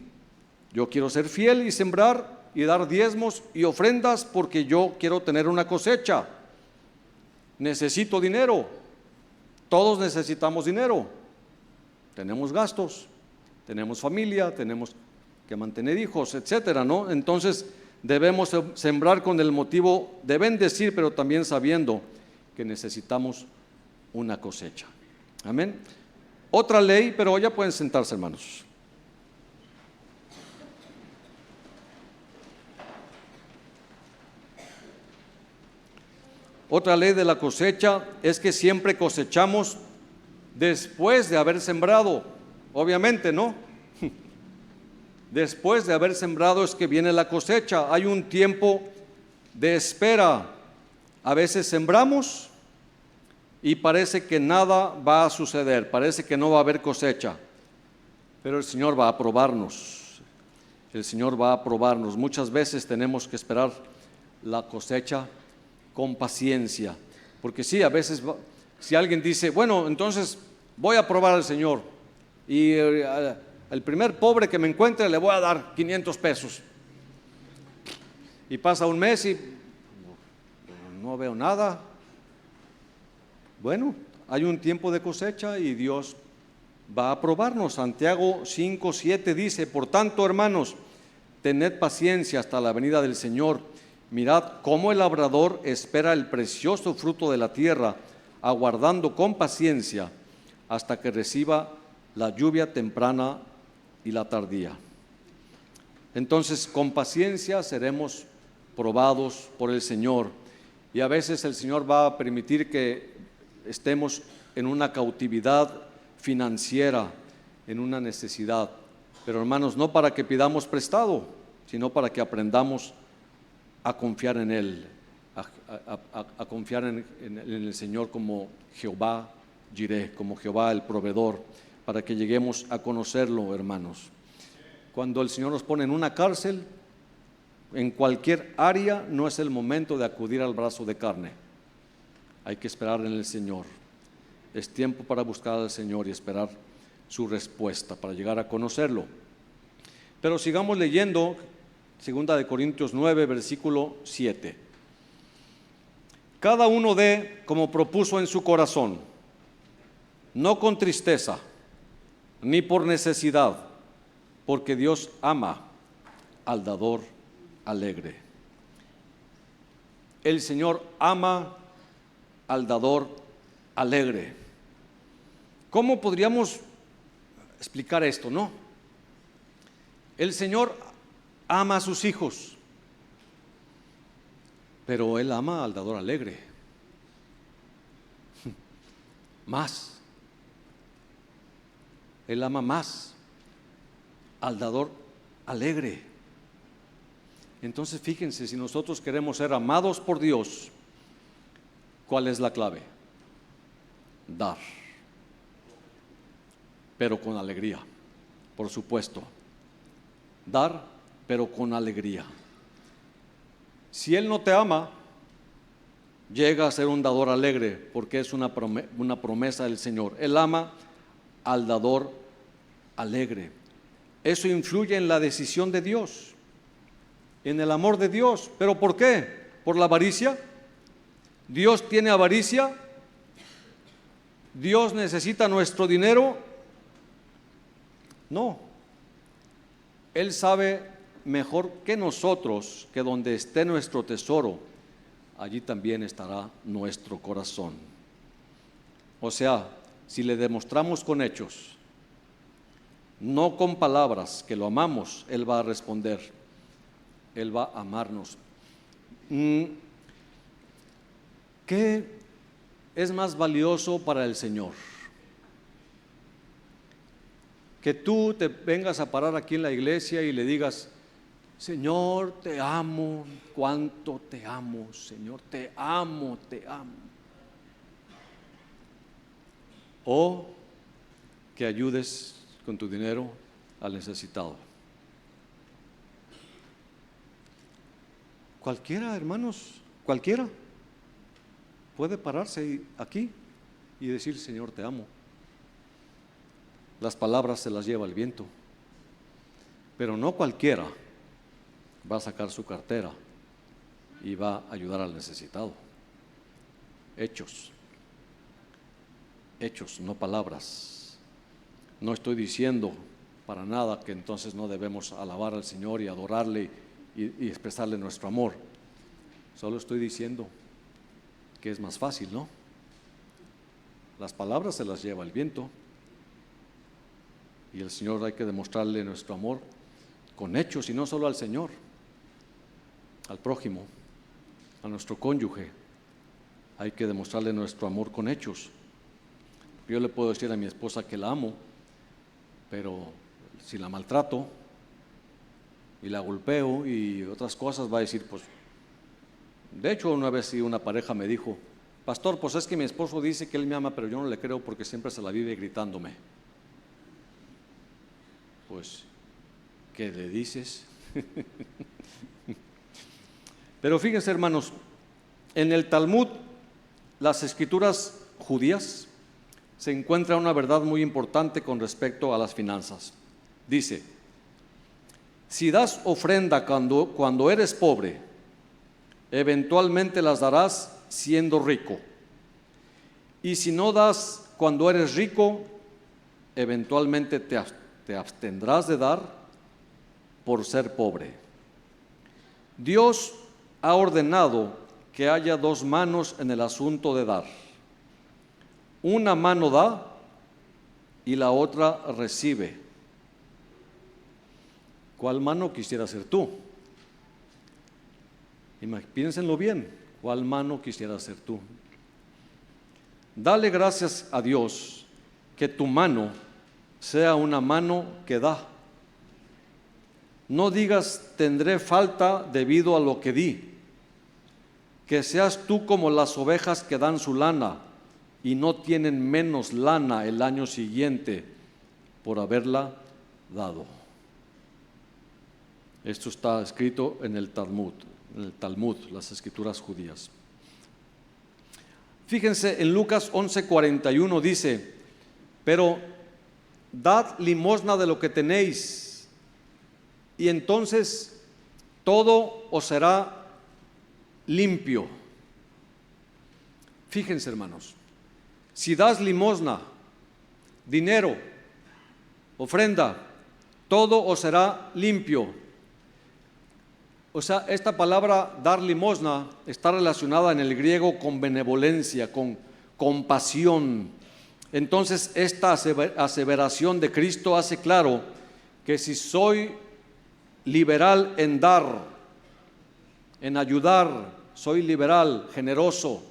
yo quiero ser fiel y sembrar y dar diezmos y ofrendas porque yo quiero tener una cosecha. Necesito dinero. Todos necesitamos dinero. Tenemos gastos, tenemos familia, tenemos que mantener hijos, etcétera, ¿no? Entonces debemos sembrar con el motivo de bendecir, pero también sabiendo que necesitamos una cosecha. Amén. Otra ley, pero ya pueden sentarse, hermanos. Otra ley de la cosecha es que siempre cosechamos después de haber sembrado, obviamente, ¿no? Después de haber sembrado es que viene la cosecha. Hay un tiempo de espera. A veces sembramos y parece que nada va a suceder, parece que no va a haber cosecha, pero el Señor va a probarnos. El Señor va a probarnos. Muchas veces tenemos que esperar la cosecha con paciencia, porque sí, a veces si alguien dice, bueno, entonces voy a probar al Señor y el primer pobre que me encuentre le voy a dar 500 pesos, y pasa un mes y no veo nada. Bueno, hay un tiempo de cosecha y Dios va a probarnos. Santiago 5:7 dice, por tanto, hermanos, tened paciencia hasta la venida del Señor. Mirad cómo el labrador espera el precioso fruto de la tierra, aguardando con paciencia hasta que reciba la lluvia temprana y la tardía. Entonces, con paciencia seremos probados por el Señor, y a veces el Señor va a permitir que estemos en una cautividad financiera, en una necesidad, pero hermanos, no para que pidamos prestado, sino para que aprendamos a confiar en Él, a confiar en el Señor como Jehová Jireh, como Jehová el proveedor, para que lleguemos a conocerlo, hermanos. Cuando el Señor nos pone en una cárcel, en cualquier área, no es el momento de acudir al brazo de carne. Hay que esperar en el Señor. Es tiempo para buscar al Señor y esperar su respuesta para llegar a conocerlo. Pero sigamos leyendo. Segunda de Corintios 9, versículo 7. Cada uno dé como propuso en su corazón, no con tristeza, ni por necesidad, porque Dios ama al dador alegre. El Señor ama al dador alegre. ¿Cómo podríamos explicar esto, no? El Señor ama a sus hijos, pero Él ama al dador alegre. Más. Él ama más al dador alegre. Entonces fíjense, si nosotros queremos ser amados por Dios, ¿cuál es la clave? Dar, pero con alegría, por supuesto. Dar, pero con alegría. Si Él no te ama, llega a ser un dador alegre, porque es una promesa del Señor. Él ama al dador alegre. Eso influye en la decisión de Dios, en el amor de Dios. ¿Pero por qué? ¿Por la avaricia? ¿Dios tiene avaricia? ¿Dios necesita nuestro dinero? No. Él sabe mejor que nosotros que donde esté nuestro tesoro, allí también estará nuestro corazón. O sea, si le demostramos con hechos, no con palabras, que lo amamos, Él va a responder, Él va a amarnos. ¿Qué es más valioso para el Señor? que tú te vengas a parar aquí en la iglesia y le digas: Señor, te amo, cuánto te amo, Señor, te amo, te amo. O que ayudes con tu dinero al necesitado. Cualquiera, hermanos, cualquiera puede pararse aquí y decir: Señor, te amo. Las palabras se las lleva el viento, pero no cualquiera va a sacar su cartera y va a ayudar al necesitado. Hechos, no palabras. No estoy diciendo para nada que entonces no debemos alabar al Señor y adorarle y expresarle nuestro amor. Solo estoy diciendo que es más fácil, ¿no? Las palabras se las lleva el viento, y el Señor hay que demostrarle nuestro amor con hechos, y no solo al Señor, al prójimo, a nuestro cónyuge. Hay que demostrarle nuestro amor con hechos. Yo le puedo decir a mi esposa que la amo, pero si la maltrato y la golpeo y otras cosas, va a decir, pues, de hecho una vez una pareja me dijo: pastor, pues es que mi esposo dice que él me ama, pero yo no le creo porque siempre se la vive gritándome. Pues, ¿qué le dices? Pero fíjense, hermanos, en el Talmud, las escrituras judías, se encuentra una verdad muy importante con respecto a las finanzas. Dice: si das ofrenda cuando eres pobre, eventualmente las darás siendo rico. Y si no das cuando eres rico, eventualmente te abstendrás de dar por ser pobre. Dios ha ordenado que haya dos manos en el asunto de dar. Una mano da y la otra recibe. ¿Cuál mano quisiera ser tú? Piénsenlo bien, ¿cuál mano quisiera ser tú? Dale gracias a Dios que tu mano sea una mano que da. No digas: tendré falta debido a lo que di. Que seas tú como las ovejas que dan su lana y no tienen menos lana el año siguiente por haberla dado. Esto está escrito en el Talmud, las escrituras judías. Fíjense, en Lucas 11:41 dice: pero dad limosna de lo que tenéis, y entonces todo os será limpio. Fíjense, hermanos, si das limosna, dinero, ofrenda, todo os será limpio. O sea, esta palabra dar limosna está relacionada en el griego con benevolencia, con compasión. Entonces, esta aseveración de Cristo hace claro que si soy liberal en dar, en ayudar, soy liberal, generoso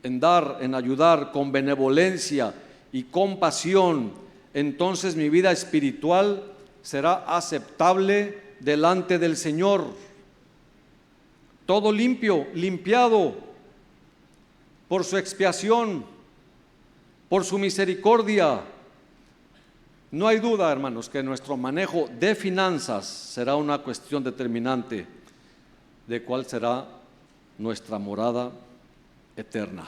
en dar, en ayudar, con benevolencia y compasión, entonces mi vida espiritual será aceptable delante del Señor. Todo limpio, limpiado por su expiación, por su misericordia. No hay duda, hermanos, que nuestro manejo de finanzas será una cuestión determinante de cuál será nuestra morada eterna.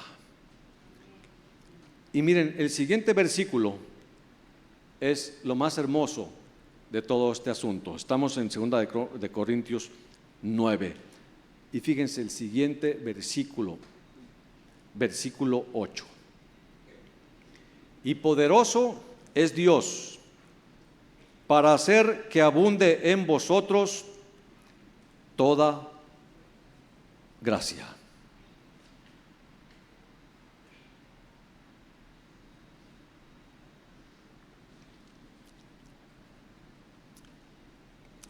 Y miren, el siguiente versículo es lo más hermoso de todo este asunto. Estamos en 2 de Corintios 9. Y fíjense el siguiente versículo, versículo 8. Y poderoso es Dios para hacer que abunde en vosotros toda gracia.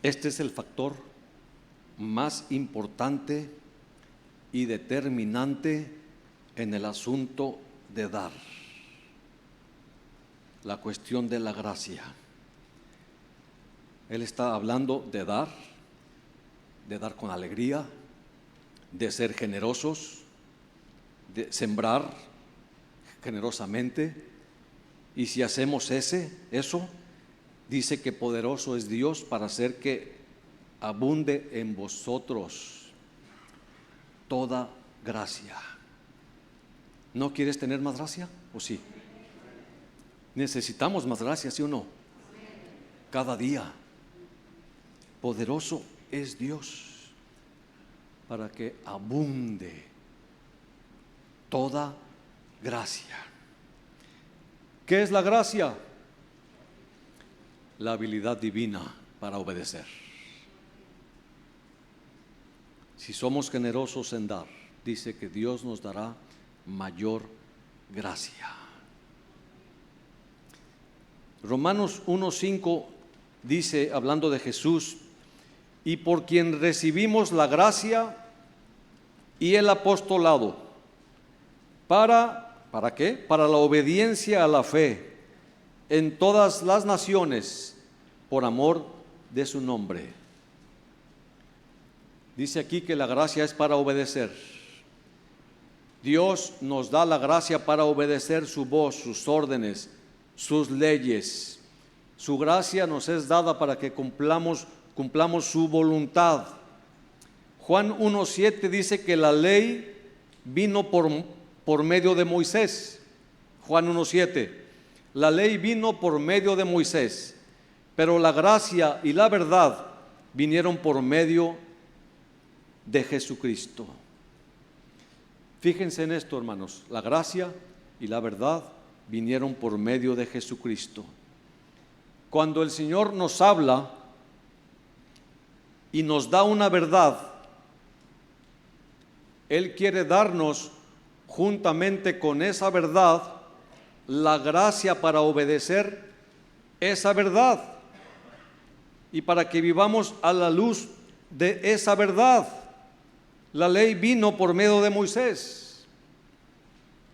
Este es el factor más importante y determinante en el asunto de dar, la cuestión de la gracia. Él está hablando de dar con alegría, de ser generosos, de sembrar generosamente. Y si hacemos eso, dice que poderoso es Dios para hacer que abunde en vosotros toda gracia. ¿No quieres tener más gracia? ¿O sí? Necesitamos más gracia, ¿sí o no? Cada día. Poderoso es Dios para que abunde toda gracia. ¿Qué es la gracia? La habilidad divina para obedecer. Si somos generosos en dar, dice que Dios nos dará mayor gracia. Romanos 1:5 dice, hablando de Jesús, y por quien recibimos la gracia y el apostolado, ¿para qué? Para la obediencia a la fe en todas las naciones, por amor de su nombre. Dice aquí que la gracia es para obedecer. Dios nos da la gracia para obedecer su voz, sus órdenes, sus leyes. Su gracia nos es dada para que cumplamos su voluntad. Juan 1:7 dice que la ley vino por medio de Moisés. Juan 1:7. La ley vino por medio de Moisés, pero la gracia y la verdad vinieron por medio de Jesucristo. Fíjense en esto, hermanos, la gracia y la verdad vinieron por medio de Jesucristo. Cuando el Señor nos habla y nos da una verdad, Él quiere darnos juntamente con esa verdad la gracia para obedecer esa verdad y para que vivamos a la luz de esa verdad. La ley vino por medio de Moisés,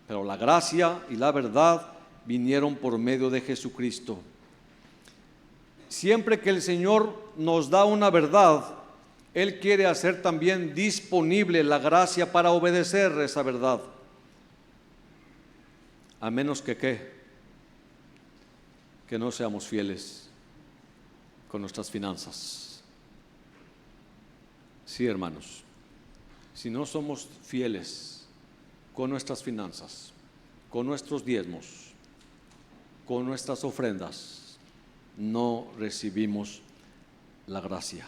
pero la gracia y la verdad vinieron por medio de Jesucristo. Siempre que el Señor nos da una verdad, Él quiere hacer también disponible la gracia para obedecer esa verdad. A menos que no seamos fieles con nuestras finanzas. Sí, hermanos, si no somos fieles con nuestras finanzas, con nuestros diezmos, con nuestras ofrendas, no recibimos la gracia.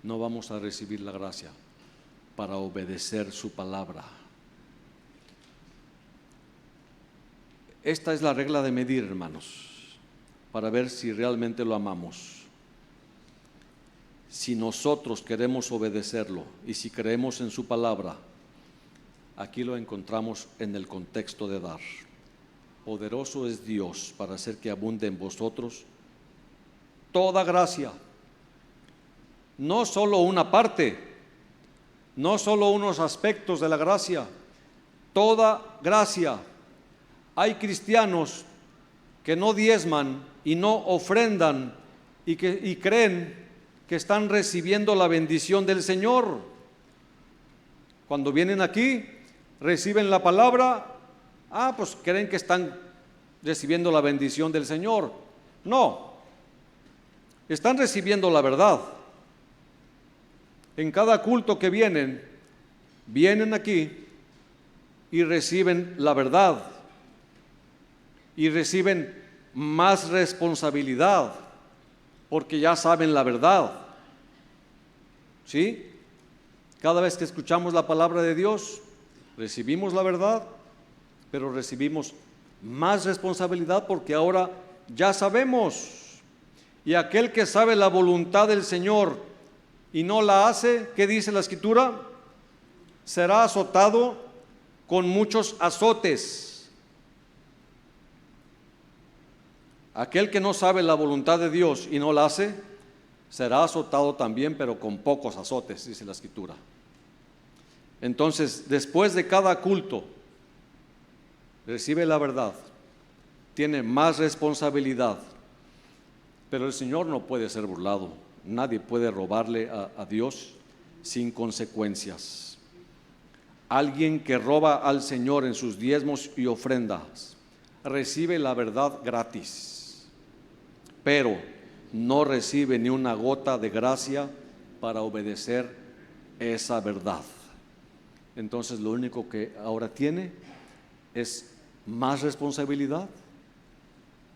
No vamos a recibir la gracia para obedecer su palabra. Esta es la regla de medir, hermanos, para ver si realmente lo amamos. Si nosotros queremos obedecerlo y si creemos en su palabra, aquí lo encontramos en el contexto de dar. Poderoso es Dios para hacer que abunde en vosotros toda gracia. No solo una parte, no solo unos aspectos de la gracia, toda gracia. Hay cristianos que no diezman y no ofrendan y creen que están recibiendo la bendición del Señor. Cuando vienen aquí, reciben la palabra, pues creen que están recibiendo la bendición del Señor. No, están recibiendo la verdad. En cada culto que vienen aquí y reciben la verdad y reciben más responsabilidad porque ya saben la verdad. ¿Sí? Cada vez que escuchamos la palabra de Dios, recibimos la verdad, pero recibimos más responsabilidad porque ahora ya sabemos. Y aquel que sabe la voluntad del Señor y no la hace, ¿qué dice la Escritura? Será azotado con muchos azotes. Aquel que no sabe la voluntad de Dios y no la hace, será azotado también, pero con pocos azotes, dice la Escritura. Entonces, después de cada culto, recibe la verdad, tiene más responsabilidad, Pero el Señor no puede ser burlado. Nadie puede robarle a Dios sin consecuencias. Alguien que roba al Señor en sus diezmos y ofrendas recibe la verdad gratis, pero no recibe ni una gota de gracia para obedecer esa verdad. Entonces lo único que ahora tiene es más responsabilidad,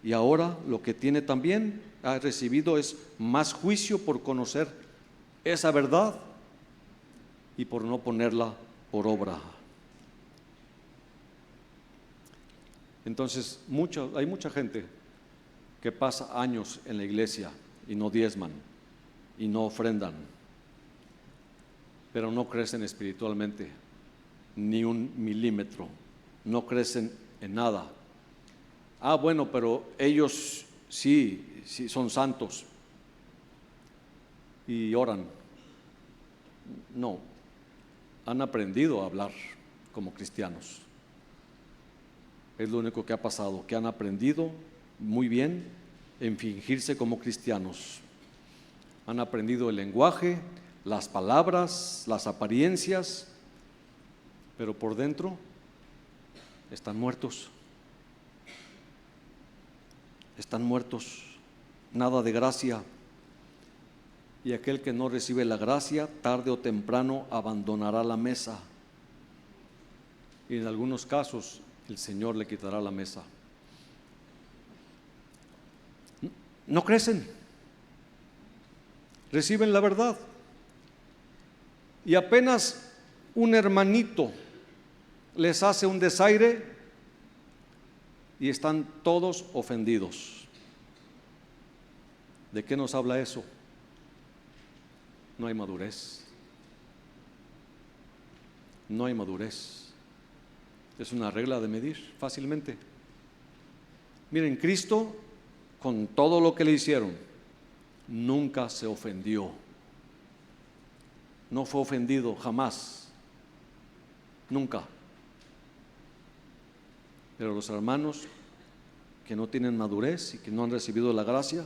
y ahora lo que tiene también ha recibido es más juicio por conocer esa verdad y por no ponerla por obra. Entonces hay mucha gente que pasa años en la iglesia y no diezman y no ofrendan, pero no crecen espiritualmente ni un milímetro, no crecen en nada. Bueno, pero ellos sí son santos y oran. No, han aprendido a hablar como cristianos. Es lo único que ha pasado, que han aprendido muy bien en fingirse como cristianos. Han aprendido el lenguaje, las palabras, las apariencias, pero por dentro están muertos. Están muertos, nada de gracia. Y aquel que no recibe la gracia, tarde o temprano abandonará la mesa. Y en algunos casos el Señor le quitará la mesa. No crecen, reciben la verdad. Y apenas un hermanito les hace un desaire y están todos ofendidos. ¿De qué nos habla eso? No hay madurez. No hay madurez. Es una regla de medir fácilmente. Miren, Cristo, con todo lo que le hicieron, nunca se ofendió. No fue ofendido jamás. Nunca. Pero los hermanos que no tienen madurez y que no han recibido la gracia,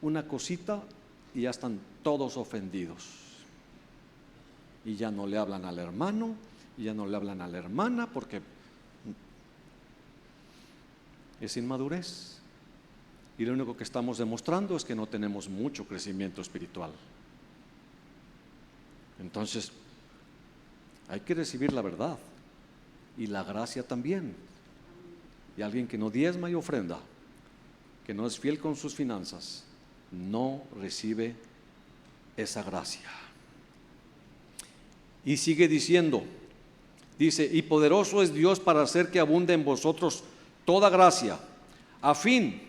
una cosita y ya están todos ofendidos. Y ya no le hablan al hermano, y ya no le hablan a la hermana, porque es inmadurez. Y lo único que estamos demostrando es que no tenemos mucho crecimiento espiritual. Entonces, hay que recibir la verdad y la gracia también. Y alguien que no diezma y ofrenda, que no es fiel con sus finanzas, no recibe esa gracia. Y sigue diciendo, dice, y poderoso es Dios para hacer que abunde en vosotros toda gracia, a fin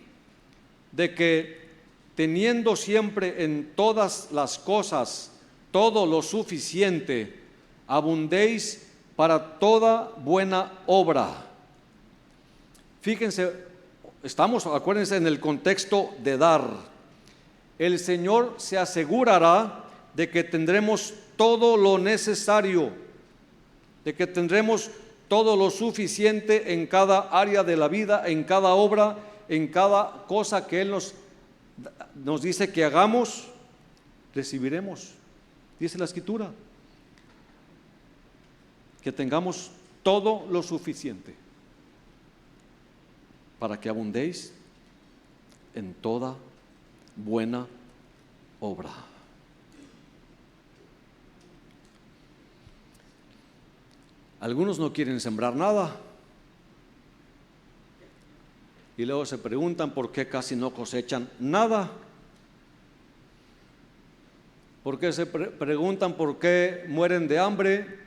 de que teniendo siempre en todas las cosas todo lo suficiente, abundéis para toda buena obra. Fíjense, acuérdense en el contexto de dar. El Señor se asegurará de que tendremos todo lo necesario, de que tendremos todo lo suficiente en cada área de la vida, en cada obra, en cada cosa que Él nos dice que hagamos, recibiremos. Dice la Escritura, que tengamos todo lo suficiente para que abundéis en toda buena obra. Algunos no quieren sembrar nada y luego se preguntan por qué casi no cosechan nada. ¿Por qué se preguntan por qué mueren de hambre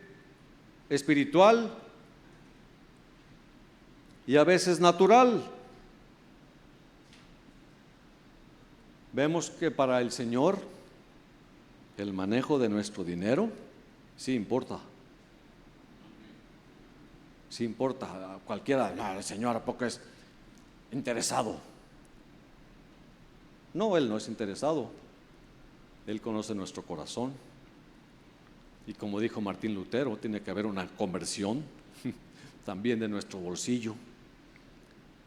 espiritual y a veces natural? Vemos que para el Señor el manejo de nuestro dinero sí importa. Sí importa. Cualquiera, no, el Señor ¿a poco es interesado? No, Él no es interesado. Él conoce nuestro corazón. Y como dijo Martín Lutero, tiene que haber una conversión también de nuestro bolsillo,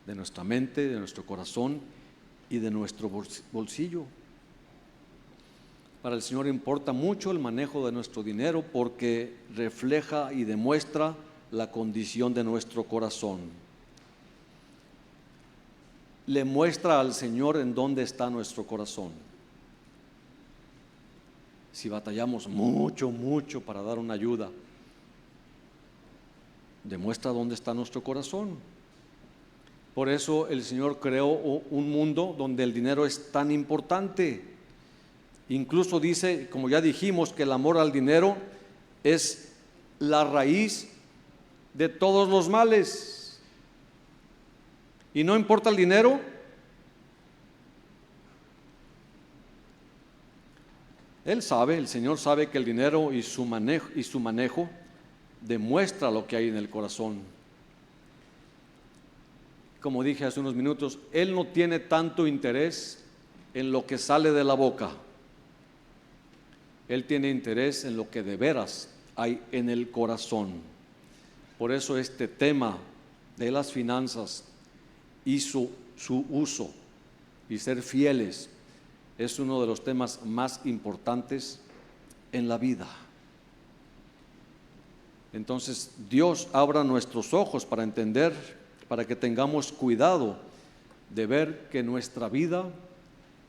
de nuestra mente, de nuestro corazón. y de nuestro bolsillo. Para el Señor importa mucho el manejo de nuestro dinero porque refleja y demuestra la condición de nuestro corazón. Le muestra al Señor en dónde está nuestro corazón. Si batallamos mucho para dar una ayuda, demuestra dónde está nuestro corazón. Por eso el Señor creó un mundo donde el dinero es tan importante. Incluso dice, como ya dijimos, que el amor al dinero es la raíz de todos los males. Y no importa el dinero, Él sabe, el Señor sabe que el dinero y su manejo demuestra lo que hay en el corazón. Como dije hace unos minutos, Él no tiene tanto interés en lo que sale de la boca. Él tiene interés en lo que de veras hay en el corazón. Por eso este tema de las finanzas y su uso y ser fieles es uno de los temas más importantes en la vida. Entonces Dios abra nuestros ojos para entender, para que tengamos cuidado de ver que nuestra vida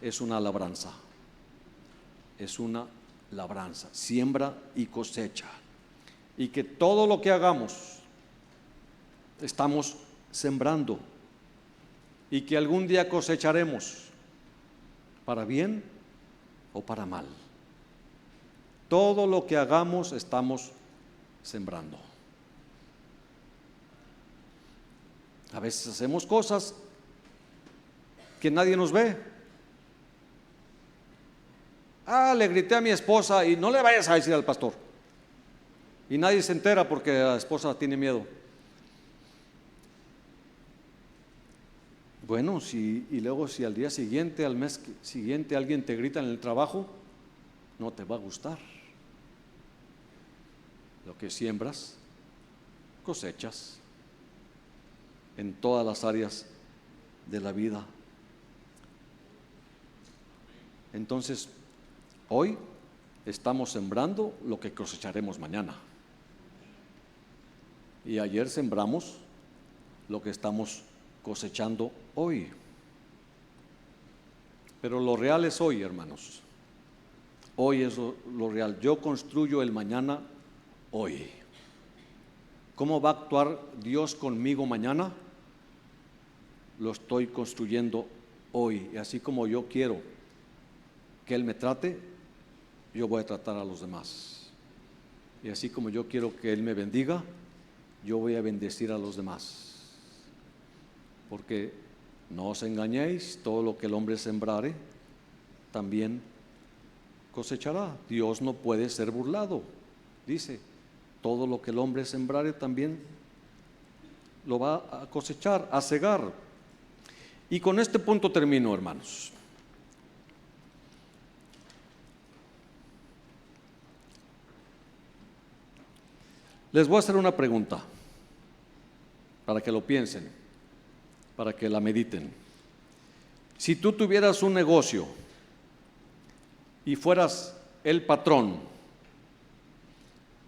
es una labranza. Es una labranza, siembra y cosecha. Y que todo lo que hagamos estamos sembrando. Y que algún día cosecharemos, para bien o para mal. Todo lo que hagamos estamos sembrando. A veces hacemos cosas que nadie nos ve. Le grité a mi esposa y no le vayas a decir al pastor. Y nadie se entera porque la esposa tiene miedo. Bueno, y luego si al día siguiente, al mes siguiente alguien te grita en el trabajo, no te va a gustar. Lo que siembras, cosechas en todas las áreas de la vida. Entonces, hoy estamos sembrando lo que cosecharemos mañana. Y ayer sembramos lo que estamos cosechando hoy. Pero lo real es hoy, hermanos. Hoy es lo real. Yo construyo el mañana hoy. ¿Cómo va a actuar Dios conmigo mañana? Lo estoy construyendo hoy. Y así como yo quiero que Él me trate, yo voy a tratar a los demás. Y así como yo quiero que Él me bendiga, yo voy a bendecir a los demás. Porque no os engañéis, todo lo que el hombre sembrare, también cosechará. Dios no puede ser burlado. Dice, todo lo que el hombre sembrare también lo va a cosechar, a segar. Y con este punto termino, hermanos. Les voy a hacer una pregunta para que lo piensen, para que la mediten. Si tú tuvieras un negocio y fueras el patrón,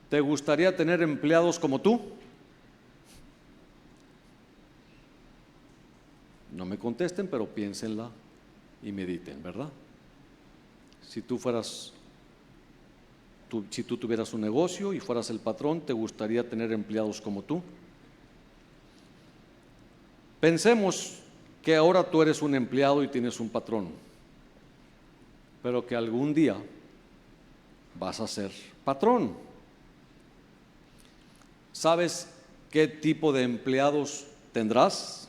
¿te gustaría tener empleados como tú? No me contesten, pero piénsenla y mediten, ¿verdad? Si tú tuvieras un negocio y fueras el patrón, ¿te gustaría tener empleados como tú? Pensemos que ahora tú eres un empleado y tienes un patrón, pero que algún día vas a ser patrón. ¿Sabes qué tipo de empleados tendrás?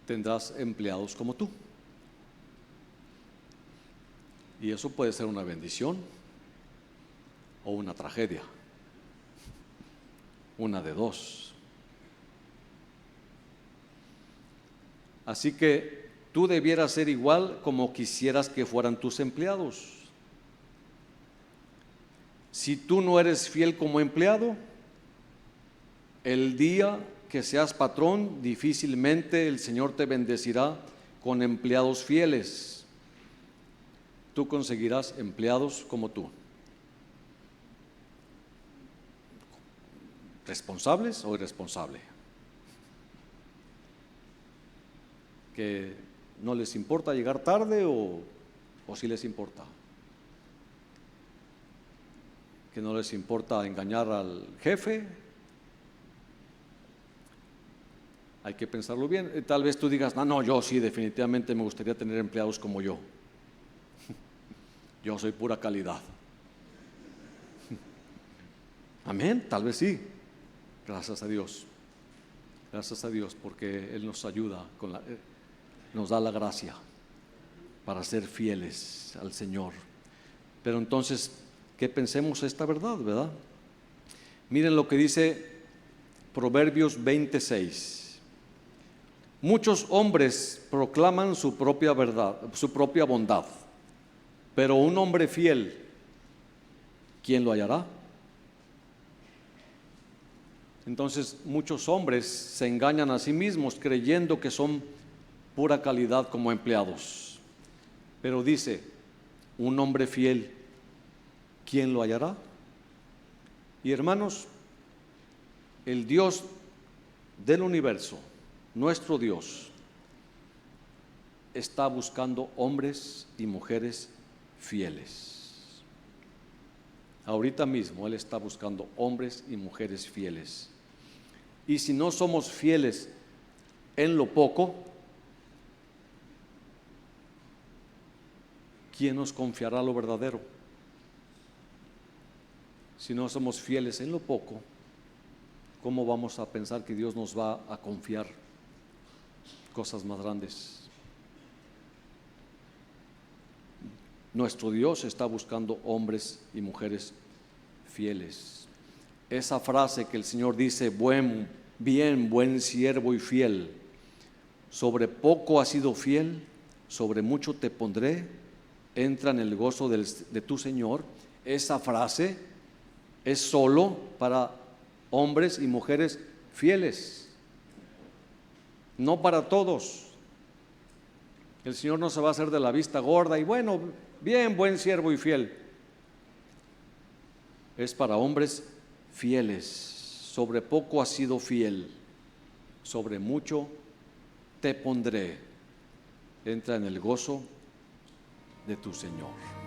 Tendrás empleados como tú. Y eso puede ser una bendición o una tragedia. Una de dos. Así que tú debieras ser igual como quisieras que fueran tus empleados. Si tú no eres fiel como empleado, el día que seas patrón, difícilmente el Señor te bendecirá con empleados fieles. Tú conseguirás empleados como tú. ¿Responsables o irresponsables? ¿Que no les importa llegar tarde o sí les importa? ¿Que no les importa engañar al jefe? Hay que pensarlo bien. Tal vez tú digas, no, yo sí, definitivamente me gustaría tener empleados como yo. Yo soy pura calidad. Amén, tal vez sí. Gracias a Dios. Gracias a Dios porque Él nos ayuda, nos da la gracia para ser fieles al Señor. Pero entonces, que pensemos esta verdad, ¿verdad? Miren lo que dice Proverbios 26. Muchos hombres proclaman su propia verdad, su propia bondad, pero un hombre fiel, ¿quién lo hallará? Entonces muchos hombres se engañan a sí mismos creyendo que son pura calidad como empleados. Pero dice, un hombre fiel, ¿quién lo hallará? Y hermanos, el Dios del universo, nuestro Dios, está buscando hombres y mujeres fieles. Ahorita mismo Él está buscando hombres y mujeres fieles. Y si no somos fieles en lo poco, ¿quién nos confiará lo verdadero? Si no somos fieles en lo poco, ¿cómo vamos a pensar que Dios nos va a confiar cosas más grandes? Nuestro Dios está buscando hombres y mujeres fieles. Esa frase que el Señor dice, buen siervo y fiel, sobre poco has sido fiel, sobre mucho te pondré, entra en el gozo de tu Señor. Esa frase es solo para hombres y mujeres fieles, no para todos. El Señor no se va a hacer de la vista gorda y bueno, bien, buen siervo y fiel. Es para hombres fieles. Sobre poco has sido fiel, sobre mucho te pondré. Entra en el gozo de tu Señor.